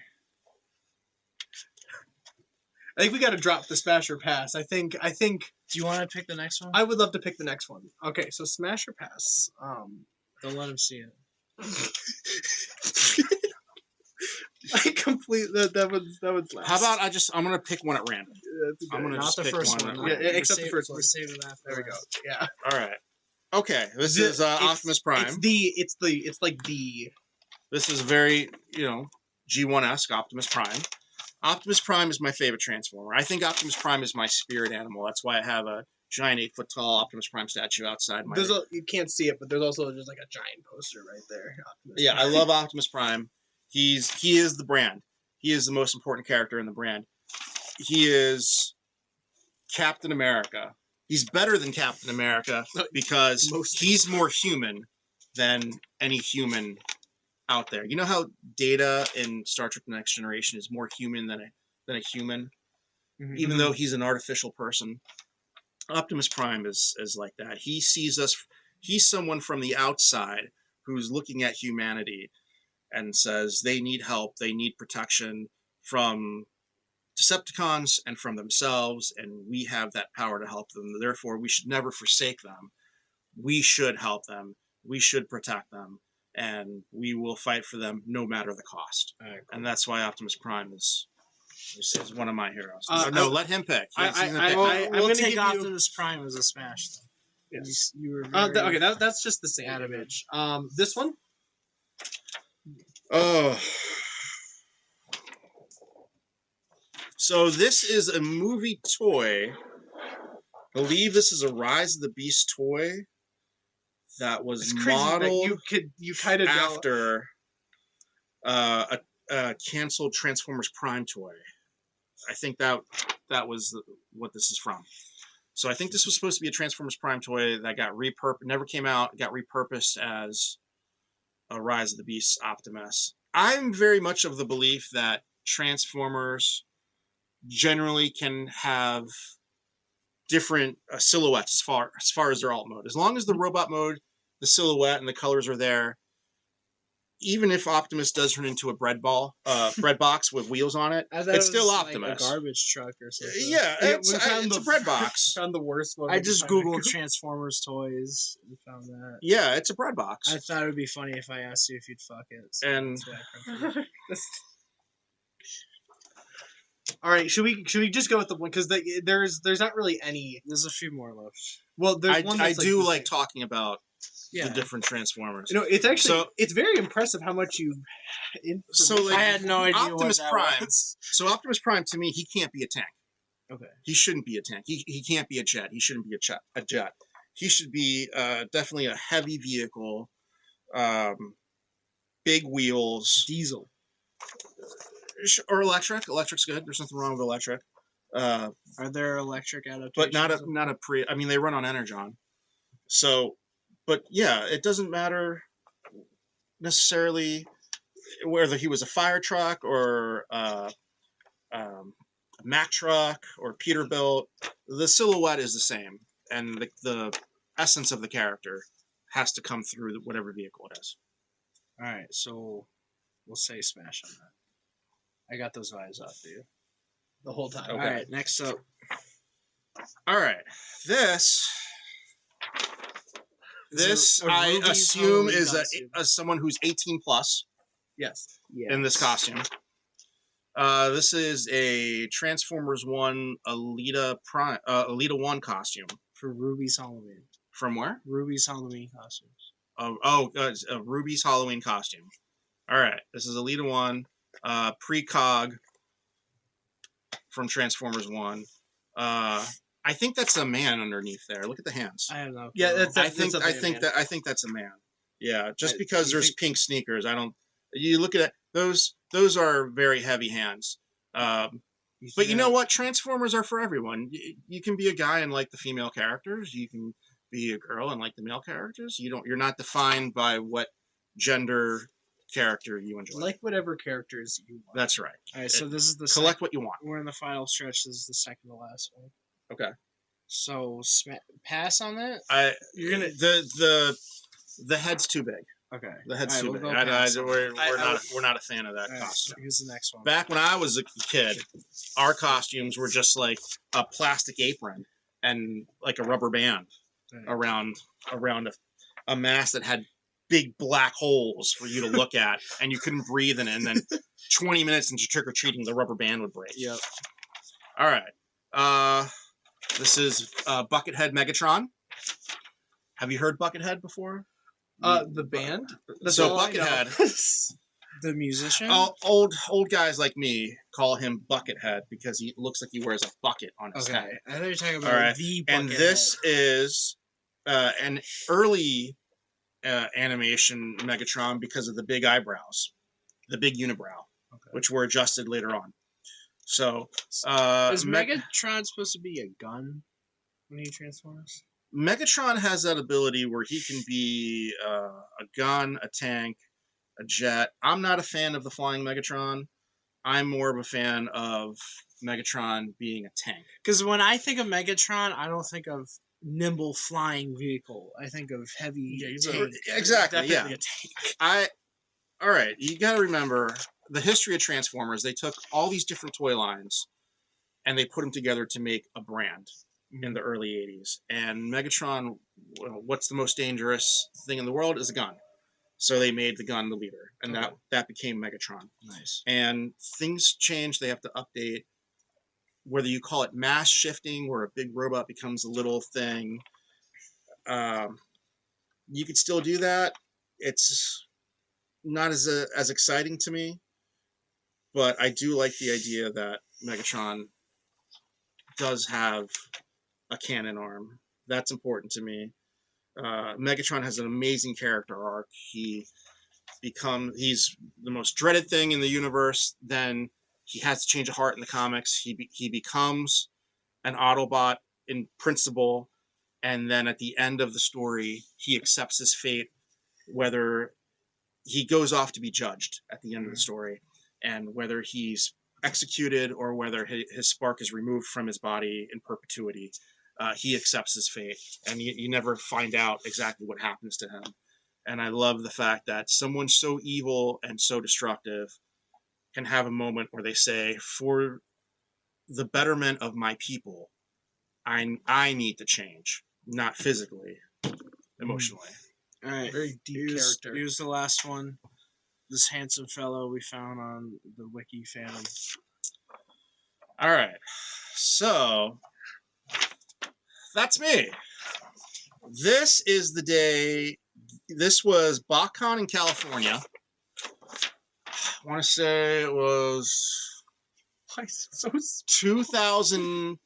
I think we got to drop the smash or pass. I think. Do you want to pick the next one? I would love to pick the next one. Okay, so smash or pass. Don't let him see it. I completely that was last. How about I'm gonna pick one at random. I'm gonna Not just the pick first one. one. Yeah, except the first one. We're saving that for There we go. last. Yeah. All right. Okay, this is Optimus Prime. It's like the This is very, G1-esque, Optimus Prime. Optimus Prime is my favorite Transformer. I think Optimus Prime is my spirit animal. That's why I have a giant 8-foot-tall Optimus Prime statue outside my... You can't see it, but there's also just like a giant poster right there. Optimus Yeah, Prime. I love Optimus Prime. He is the brand. He is the most important character in the brand. He is Captain America. He's better than Captain America because he's more human than any human out there. You know how Data in Star Trek: The Next Generation is more human than a human, even though he's an artificial person. Optimus Prime is like that. He sees us. He's someone from the outside who's looking at humanity and says they need help, they need protection from Decepticons and from themselves, and we have that power to help them. Therefore, we should never forsake them. We should help them. We should protect them. And we will fight for them no matter the cost. Right, cool. And that's why Optimus Prime is one of my heroes. Let him pick. I'm going to take Optimus Prime as a smash, though. Yes. You were okay, that's just the same image. This one? Oh. So this is a movie toy. I believe this is a Rise of the Beast toy that was modeled you kind of after a canceled Transformers Prime toy. I think that was what this is from. So I think this was supposed to be a Transformers Prime toy that got never came out, got repurposed as a Rise of the Beast Optimus. I'm very much of the belief that Transformers generally can have different silhouettes as far as their alt mode. As long as the robot mode, the silhouette, and the colors are there, even if Optimus does turn into a bread box with wheels on it, it's still Optimus. Like a garbage truck or something. Yeah, it's a bread box. Found the worst one. I just googled Transformers toys and found that. Yeah, it's a bread box. I thought it would be funny if I asked you if you'd fuck it. So and all right, should we just go with the one because there's not really any. There's a few more left. Well, there's one. I do like talking about the different Transformers. It's actually it's very impressive how much you. I had no idea Optimus what that Prime. was. So Optimus Prime to me, he can't be a tank. Okay. He shouldn't be a tank. He can't be a jet. He shouldn't be a jet. He should be definitely a heavy vehicle, big wheels, diesel, or electric. Electric's good. There's nothing wrong with electric. Are there electric adaptations? But not a pre. I mean, they run on Energon. So, but yeah, it doesn't matter necessarily whether he was a fire truck or a Mack truck or Peterbilt. The silhouette is the same, and the essence of the character has to come through whatever vehicle it is. All right, so we'll say smash on that. I got those vibes off, dude. The whole time. Okay. All right, next up. All right, this I assume is someone who's 18 plus. Yes. In this costume. This is a Transformers 1 Elita 1 costume. For Ruby's Halloween. From where? Ruby's Halloween costumes. It's a Ruby's Halloween costume. All right, this is Elita 1, precog from Transformers 1. I think that's a man underneath there. Look at the hands. I don't know. Yeah, I think that's a man. Yeah, just because there's pink sneakers, I don't. You look at it; those are very heavy hands. But you know what? Transformers are for everyone. You can be a guy and like the female characters. You can be a girl and like the male characters. You're not defined by what gender character you enjoy. Like whatever characters you want. That's right. All right, so this is the collect what you want. We're in the final stretch. This is the second to last one. Okay. So pass on that. You're gonna the head's too big. Okay. The head's too big. We're not a fan of that costume. Here's the next one. Back when I was a kid, our costumes were just like a plastic apron and like a rubber band around a mask that had big black holes for you to look at, and you couldn't breathe in it. And then 20 minutes into trick or treating, the rubber band would break. Yep. All right. This is Buckethead Megatron. Have you heard Buckethead before? The band. That's So all I know. Buckethead. The musician? Old guys like me call him Buckethead because he looks like he wears a bucket on his Okay. head. I thought you were talking All about right. the And Buckethead. this is an early animation Megatron because of the big eyebrows, the big unibrow, which were adjusted later on. So, is Megatron supposed to be a gun when he transforms? Megatron has that ability where he can be a gun, a tank, a jet. I'm not a fan of the flying Megatron. I'm more of a fan of Megatron being a tank. Because when I think of Megatron, I don't think of nimble flying vehicle. I think of heavy tank. Exactly, Definitely yeah. a tank. All right, you got to remember the history of Transformers. They took all these different toy lines and they put them together to make a brand in the early 80s. And Megatron, what's the most dangerous thing in the world is a gun. So they made the gun the leader, and that became Megatron. Nice. And things change. They have to update. Whether you call it mass shifting, where a big robot becomes a little thing, you could still do that. It's not as exciting to me, but I do like the idea that Megatron does have a cannon arm. That's important to me. Megatron has an amazing character arc. He's the most dreaded thing in the universe. Then he has to change a heart in the comics. He becomes an Autobot in principle, and then at the end of the story, he accepts his fate, whether he goes off to be judged at the end of the story, and whether he's executed or whether his spark is removed from his body in perpetuity. He accepts his fate, and you never find out exactly what happens to him. And I love the fact that someone so evil and so destructive can have a moment where they say, for the betterment of my people, I need to change, not physically, emotionally. All right. Very deep character. Here's the last one. This handsome fellow we found on the Wiki fandom. All right. So, that's me. This is the day. This was BotCon in California. I want to say it was 2008.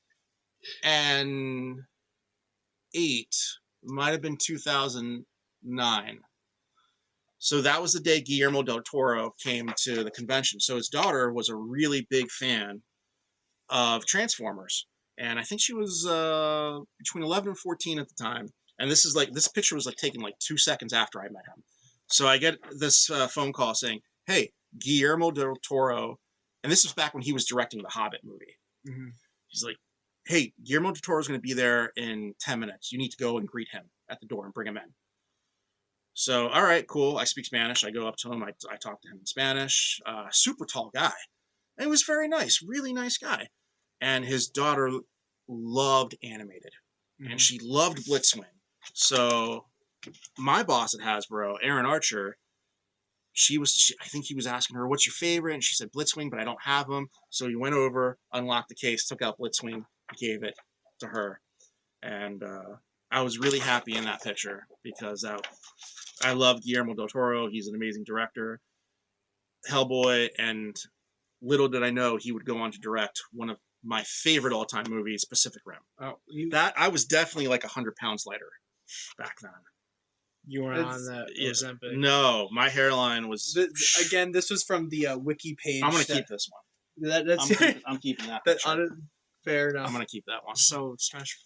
Might have been 2009. So that was the day Guillermo del Toro came to the convention. So his daughter was a really big fan of Transformers. And I think she was between 11 and 14 at the time. And this picture was taken 2 seconds after I met him. So I get this phone call saying, hey, Guillermo del Toro, and this was back when he was directing the Hobbit movie. Mm-hmm. He's like, hey, Guillermo del Toro is going to be there in 10 minutes. You need to go and greet him at the door and bring him in. So, all right, cool. I speak Spanish. I go up to him. I talk to him in Spanish. Super tall guy. And he was very nice, really nice guy. And his daughter loved animated. Mm-hmm. And she loved Blitzwing. So my boss at Hasbro, Aaron Archer, I think he was asking her, what's your favorite? And she said Blitzwing, but I don't have them. So he went over, unlocked the case, took out Blitzwing, gave it to her. And I was really happy in that picture because I love Guillermo del Toro. He's an amazing director. Hellboy, and little did I know he would go on to direct one of my favorite all-time movies, Pacific Rim. I was definitely 100 pounds lighter back then. You weren't on that Ozempic? No, my hairline was... Again, this was from the wiki page. I'm going to keep this one. I'm keeping that. Fair enough. I'm going to keep that one. So, smash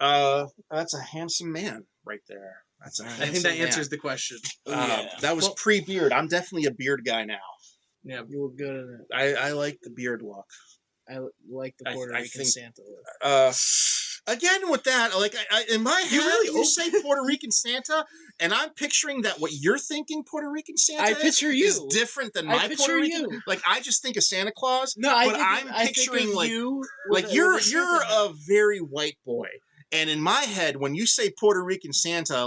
your that's a handsome man right there. I think that answers the question. That was pre-beard. I'm definitely a beard guy now. Yeah, you look good in it. I like the beard look. I like the Puerto Rican Santa look. Again, with that, in my head, you say Puerto Rican Santa, and I'm picturing that what you're thinking Puerto Rican Santa is different than my Puerto Rican. I just think of Santa Claus. No, I'm picturing you're a very white boy, and in my head, when you say Puerto Rican Santa,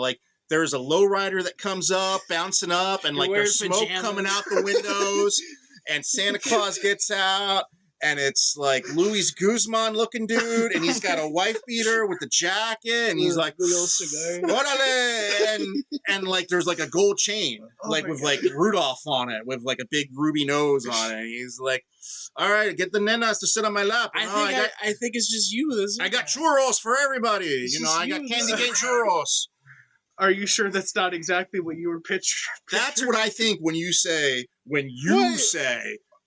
there's a lowrider that comes up, bouncing up, and there's smoke coming out the windows, and Santa Claus gets out. and it's like Luis Guzman looking dude, and he's got a wife beater with the jacket, and he's like, little cigar. "Orale!" and like there's like a gold chain, like with like Rudolph on it, with like a big ruby nose on it. And he's like, "All right, get the nenas to sit on my lap." I think it's just you. I got churros for everybody. I got candy cane churros. Are you sure that's not exactly what you were picturing? That's what I think when you say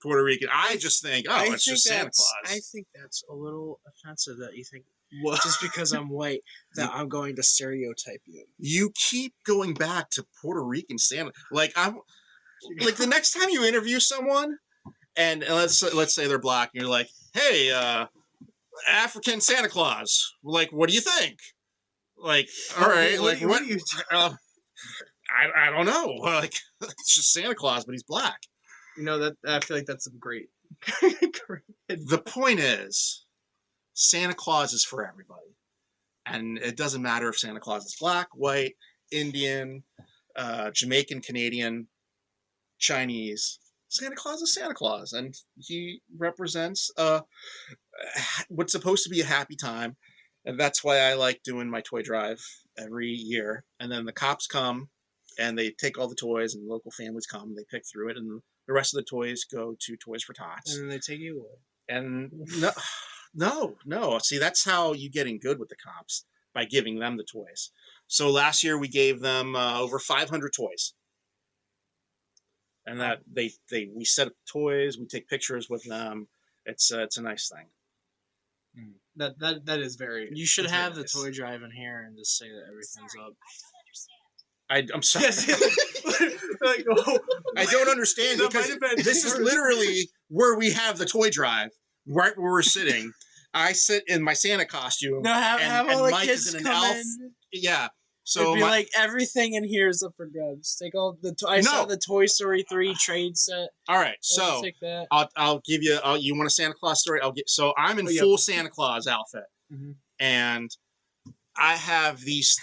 Puerto Rican. I just think, it's just Santa Claus. I think that's a little offensive that you think just because I'm white that I'm going to stereotype you. You keep going back to Puerto Rican Santa. Like the next time you interview someone, and let's say they're black, and you're like, "Hey, African Santa Claus. Like, what do you think?" Like, all right, what are you? I don't know. Like, it's just Santa Claus, but he's black. That I feel like that's some great. The point is, Santa Claus is for everybody, and it doesn't matter if Santa Claus is black, white, Indian, Jamaican, Canadian, Chinese. Santa Claus is Santa Claus, and he represents what's supposed to be a happy time. And that's why I like doing my toy drive every year. And then the cops come, and they take all the toys, and local families come, they pick through it, and the rest of the toys go to Toys for Tots. And then they take you away. And no. See, that's how you getting good with the cops, by giving them the toys. So last year we gave them over 500 toys. And that we set up toys, we take pictures with them. It's a nice thing. That is very. You should have the toy drive in here and just say that everything's up. I'm sorry. Like, I don't understand because this is literally where we have the toy drive, right where we're sitting. I sit in my Santa costume. No, have all the Mike kids is in an come elf. in. Yeah. So it'd be like everything in here is up for grabs. Take all the. I saw the Toy Story 3 trade set. All right, so take that. I'll give you. You want a Santa Claus story? So I'm in full Santa Claus outfit, and I have these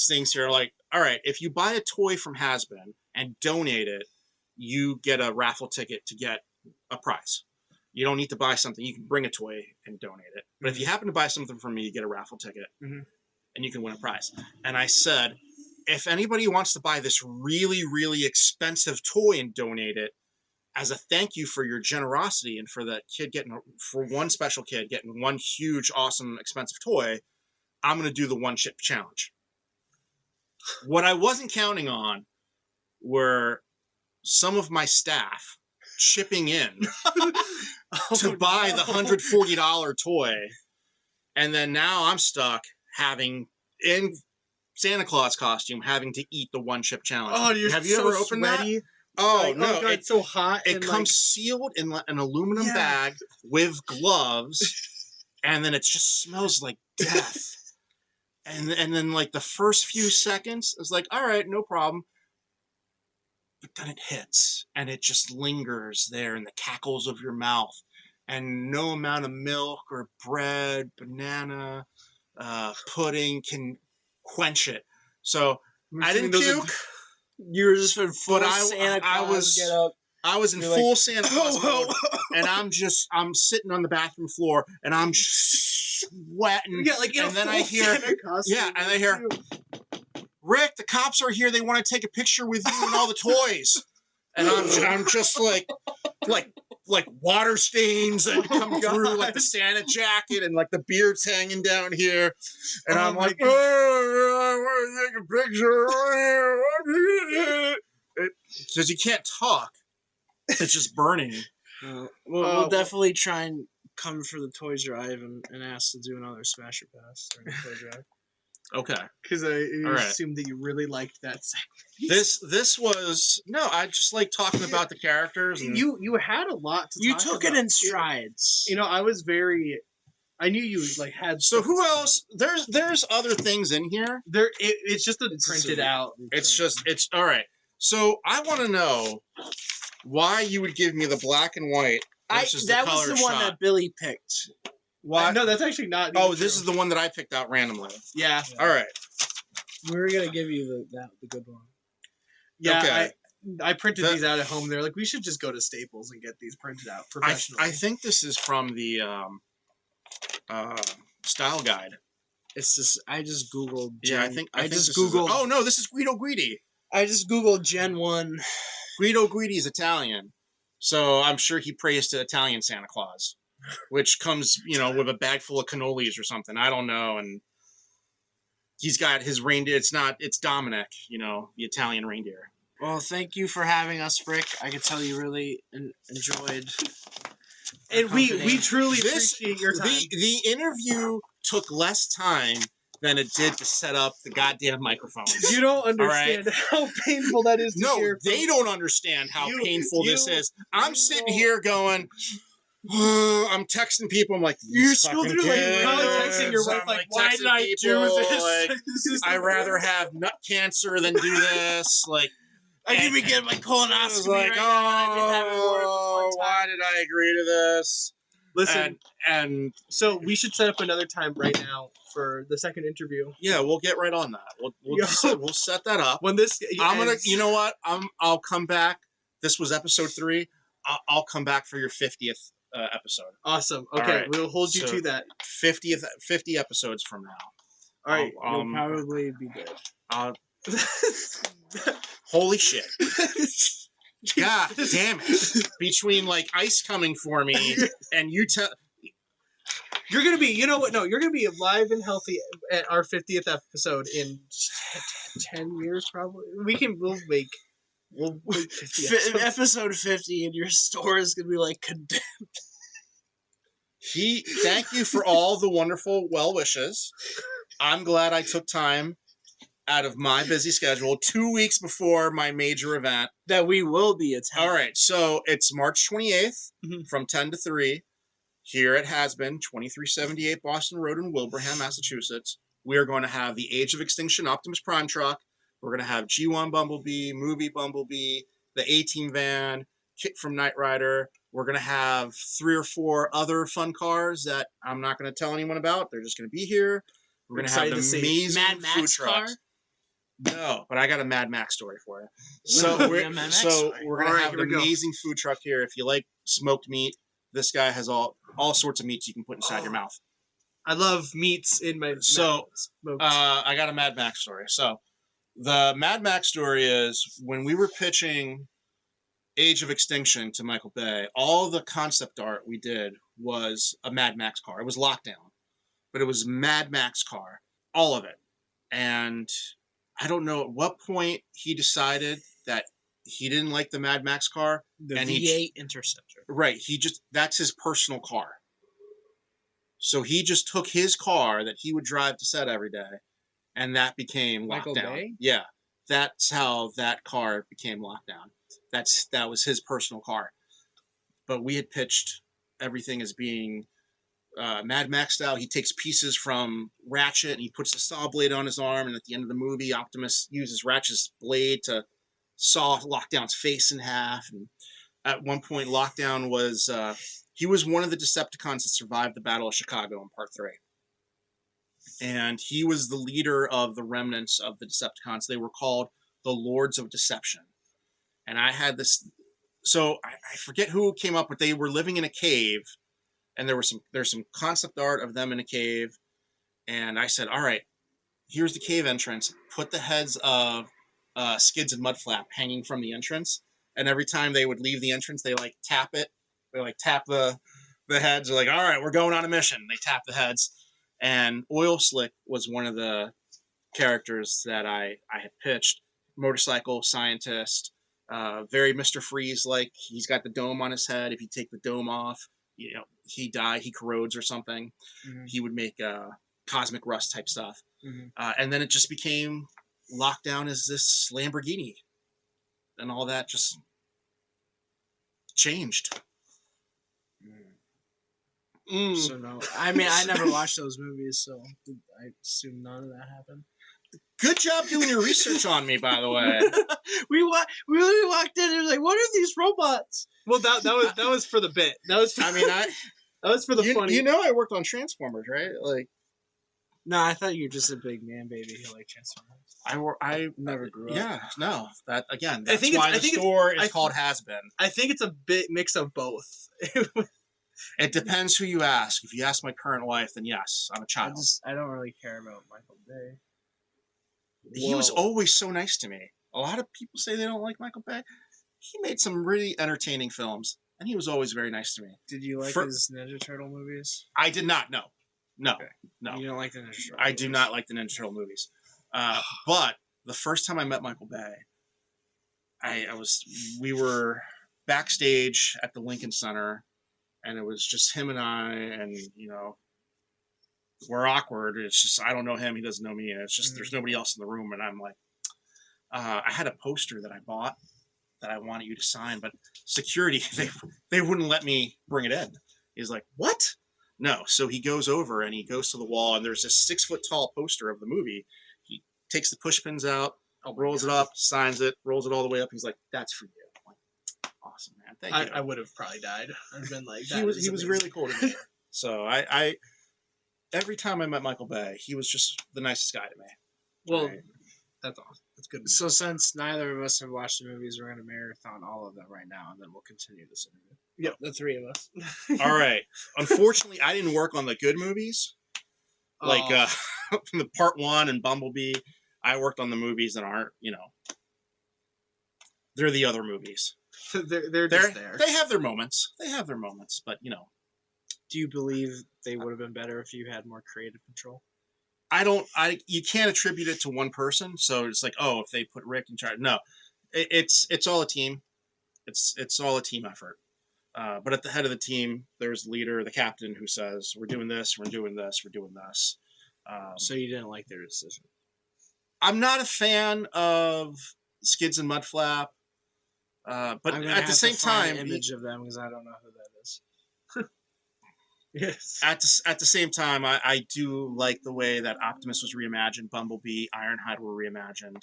things here. Like, all right, if you buy a toy from Has-Been and donate it, you get a raffle ticket to get a prize. You don't need to buy something. You can bring a toy and donate it. But if you happen to buy something from me, you get a raffle ticket. And you can win a prize. And I said, if anybody wants to buy this really, really expensive toy and donate it as a thank you for your generosity and for the kid for one special kid getting one huge, awesome, expensive toy, I'm going to do the one chip challenge. What I wasn't counting on were some of my staff chipping in to buy the $140 toy. And then now I'm stuck having in Santa Claus costume having to eat the one chip challenge. Oh, have you ever opened sweaty. That? Oh no! God, it's so hot. It comes sealed in an aluminum bag with gloves, and then it just smells like death. and then like the first few seconds, it's like, all right, no problem. But then it hits, and it just lingers there in the cackles of your mouth, and no amount of milk or bread, banana, pudding can quench it. So I didn't puke. You were just in full Santa Claus get up. I was in full Santa Claus mode, and I'm sitting on the bathroom floor, and I'm sweating. Yeah, like and then I hear, Rick, the cops are here. They want to take a picture with you and all the toys. And I'm just like water stains that come through like the Santa jacket and like the beard's hanging down here. And I'm like, I want to take a picture. Because you can't talk. It's just burning. We'll definitely try and come for the toy drive and ask to do another Smasher Pass during the toy drive. Okay. Because I assumed that you really liked that segment. This was I just like talking about the characters. And you had a lot to. You took it in strides. I was very. I knew you had. So who else? There's other things in here. It's just printed out. It's all right. So I want to know why you would give me the black and white versus that the color was the one that Billy picked. Why? No, that's actually not. Oh, this is the one that I picked out randomly. Yeah. All right. We were gonna give you the good one. Yeah. Okay. I printed these out at home. They're like, we should just go to Staples and get these printed out professionally. I think this is from the style guide. It's just I just googled. I think just this googled. Oh no, this is Guido Guidi. I just googled Gen 1. Guido Guidi is Italian, so I'm sure he prays to Italian Santa Claus, which comes, with a bag full of cannolis or something. I don't know, and he's got his reindeer. It's Dominic, the Italian reindeer. Well, thank you for having us, Rick. I could tell you really enjoyed. And we truly appreciate your time. The interview took less time than it did to set up the goddamn microphones. You don't understand how painful that is to hear. No, they don't understand how painful this is. I'm sitting here going, I'm texting people. I'm like, you're still doing you're probably texting your wife like, why did I do this? Like, I'd rather have nut cancer than do this. Like, I could be getting my colonoscopy like, right now. Why did I agree to this? Listen, and so we should set up another time right now for the second interview. Yeah, we'll get right on that. We'll set that up. When this, I'm gonna, you know what? I'll come back. This was episode 3. I'll come back for your 50th episode. Awesome. Okay, right. We'll hold you to that. 50 episodes from now. All right, you'll probably be good. Holy shit. God damn it. Between like ice coming for me and you you're going to be, you know what? No, you're going to be alive and healthy at our 50th episode in 10 years probably. We'll make 50 episode 50 and your store is going to be like condemned. Thank you for all the wonderful well wishes. I'm glad I took time out of my busy schedule 2 weeks before my major event that we will be attending. All right, so it's March 28th from 10 to 3 here at Has-Been, 2378 Boston Road in Wilbraham, Massachusetts. We are going to have the Age of Extinction Optimus Prime truck. We're going to have G1 Bumblebee, Movie Bumblebee, the A-Team van, Kit from Knight Rider. We're going to have 3 or 4 other fun cars that I'm not going to tell anyone about. They're just going to be here. We're going to have an amazing Mad Max food trucks. car? No, but I got a Mad Max story for you. So we're going to have an amazing food truck here. If you like smoked meat, this guy has all sorts of meats you can put inside your mouth. I love meats in my I got a Mad Max story. So the Mad Max story is when we were pitching Age of Extinction to Michael Bay, all the concept art we did was a Mad Max car. It was Lockdown, but it was Mad Max car, all of it. And I don't know at what point he decided that he didn't like the Mad Max car. The V8 Interceptor. Right. That's his personal car. So he just took his car that he would drive to set every day, and that became Michael Lockdown. Bay? Yeah. That's how that car became Lockdown. That was his personal car. But we had pitched everything as being Mad Max style. He takes pieces from Ratchet and he puts a saw blade on his arm, and at the end of the movie, Optimus uses Ratchet's blade to saw Lockdown's face in half. And at one point, Lockdown was he was one of the Decepticons that survived the Battle of Chicago in Part 3. And he was the leader of the remnants of the Decepticons. They were called the Lords of Deception. And I had this, so I forget who came up with, they were living in a cave, and there's some concept art of them in a cave. And I said, all right, here's the cave entrance. Put the heads of Skids and Mudflap hanging from the entrance. And every time they would leave the entrance, they like tap it. They like tap the heads. They're like, all right, we're going on a mission. They tap the heads. And Oil Slick was one of the characters that I had pitched. Motorcycle scientist, very Mr. Freeze-like. He's got the dome on his head. If you take the dome off, he corrodes or something. Mm-hmm. He would make cosmic rust type stuff. Mm-hmm. And then it just became Lockdown as this Lamborghini. And all that just changed. So no, I mean, I never watched those movies, so I assume none of that happened. Good job doing your research on me, by the way. we walked in and was like, what are these robots? Well, that was for the bit. That was for the funny. You know I worked on Transformers, right? Like, No, I thought you were just a big man baby who liked Transformers. I Never grew up. Yeah, no. That again. I That's think why it's- I the think it's- store is I called Has Been. I think it's a bit mix of both. It depends who you ask. If you ask my current wife, then yes, I'm a child. I don't really care about Michael Bay. He was Whoa. always so nice to me. A lot of people say they don't like Michael Bay. He made some really entertaining films, and he was always very nice to me. Did you like his Ninja Turtle movies? I did not know. No, Okay. no. You don't like the Ninja Turtle I do not like the Ninja Turtle movies. But the first time I met Michael Bay, we were backstage at the Lincoln Center, and it was just him and I, and we're awkward. It's just I don't know him, he doesn't know me, and it's just there's nobody else in the room, and I'm like, I had a poster that I bought that I wanted you to sign, but security they wouldn't let me bring it in. He's like, what? No. So he goes over and he goes to the wall, and there's this 6-foot tall poster of the movie. He takes the push pins out, rolls it up, signs it, rolls it all the way up. He's like, that's for you. I'm like, awesome, man. Thank you. I would have probably died. I've been like, He was really cool to me. So I every time I met Michael Bay, he was just the nicest guy to me. Well, Right. that's awesome. That's good. So since neither of us have watched the movies, we're going to marathon all of them right now, and then we'll continue this interview. Yep, the three of us. All right. Unfortunately, I didn't work on the good movies. Like the Part 1 and Bumblebee. I worked on the movies that aren't, they're the other movies. they're just there. They have their moments. But Do you believe they would have been better if you had more creative control? you can't attribute it to one person. So it's like, oh, if they put Rick in charge. No, it's all a team. It's all a team effort. But at the head of the team, there's the leader, the captain, who says, we're doing this, we're doing this, we're doing this. So you didn't like their decision? I'm not a fan of Skids and Mudflap. But at the same time, image of them because I don't know who that is. Yes. At the same time, I do like the way that Optimus was reimagined, Bumblebee, Ironhide were reimagined.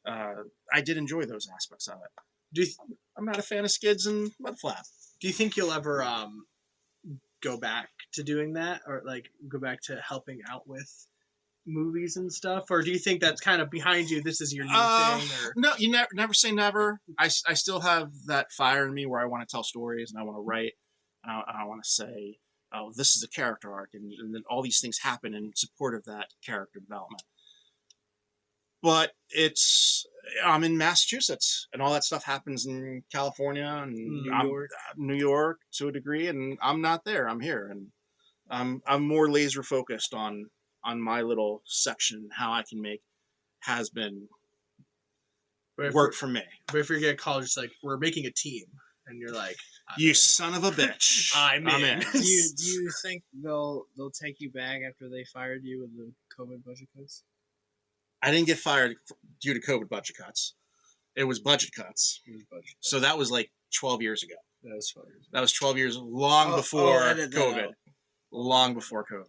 I did enjoy those aspects of it. I'm not a fan of Skids and Mudflap. Do you think you'll ever go back to doing that, or like go back to helping out with movies and stuff, or do you think that's kind of behind you? This is your new thing, or no? You never say never. I still have that fire in me where I want to tell stories and I want to write. I want to say, oh, this is a character arc, and then all these things happen in support of that character development. But I'm in Massachusetts, and all that stuff happens in California and New York to a degree, and I'm not there. I'm here, and I'm more laser focused on my little section, how I can make Has Been work for me. But if you get called, it's like, we're making a team, and you're like, You son of a bitch! I'm in. Do you think they'll take you back after they fired you with the COVID budget cuts? I didn't get fired due to COVID budget cuts. It was budget cuts. So that was like 12 years ago. That was 12 years. That was 12 years long before edit that COVID. out. Long before COVID.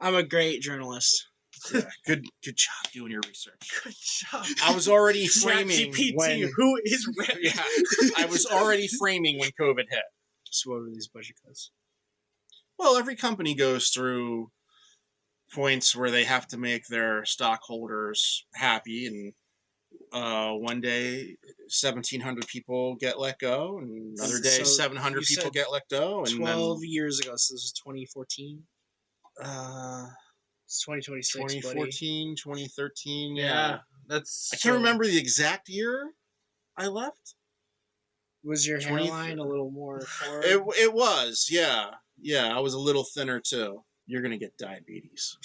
I'm a great journalist. Yeah, good job doing your research. Good job. I was already framing ChatGPT, when who is ready? yeah, I was already framing when COVID hit. So what were these budget cuts? Well, every company goes through points where they have to make their stockholders happy, and one day 1,700 people get let go, and another day So 700 you people said get let go, and 12 years ago, so this is 2014. then It's 2026. 2014, 2013. Yeah, that's. I can't remember the exact year I left. Was your 20 hairline a little more forward? It was, yeah. I was a little thinner too. You're gonna get diabetes.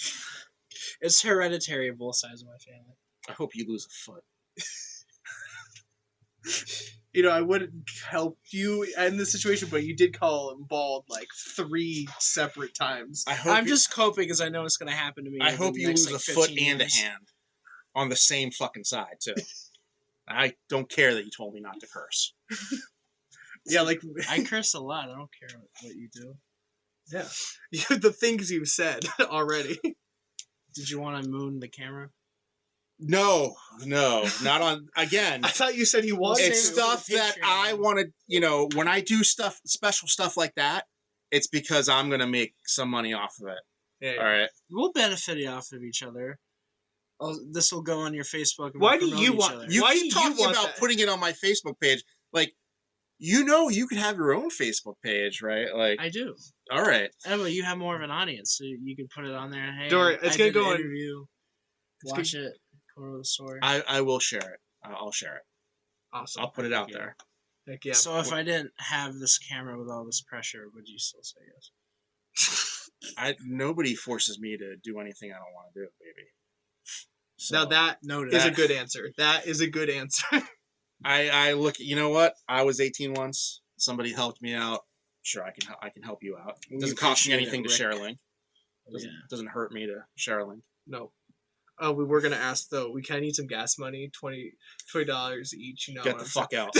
It's hereditary of both sides of my family. I hope you lose a foot. I wouldn't help you in this situation, but you did call him bald like 3 separate times. I'm just coping because I know it's going to happen to me. I over hope the you next, lose like, a foot 15 and a years. hand on the same fucking side too. I don't care that you told me not to curse. Yeah, like I curse a lot. I don't care what you do. yeah, the things you've said already. Did you want to moon the camera? No, not on. Again, I thought you said you wanted it's to. stuff that Patreon. I want to. When I do special stuff like that, it's because I'm gonna make some money off of it. Yeah. All right. We'll benefit off of each other. This will go on your Facebook. And Why we'll do promote you each want- other. You Why keep do you talking want about that? putting it on my Facebook page. Like, you could have your own Facebook page, right? Like, I do. all right. But you have more of an audience, so you can put it on there. Hey, Dory, it's I gonna did go an on- interview. Watch it. Go to the story. I will share it. I'll share it. Awesome. I'll put it out Yeah. there. Heck yeah. So if I didn't have this camera with all this pressure, would you still say yes? Nobody forces me to do anything I don't want to do, baby. So, Now that Noted. is a good answer. That is a good answer. I look. You know what? I was 18 once. Somebody helped me out. Sure, I can help you out. It We doesn't cost me appreciate anything it, to share a Rick. link. Doesn't hurt me to share a link. No. We were gonna ask though. We kind of need some gas money. $20 each. You know. Get what the I'm fuck saying? out.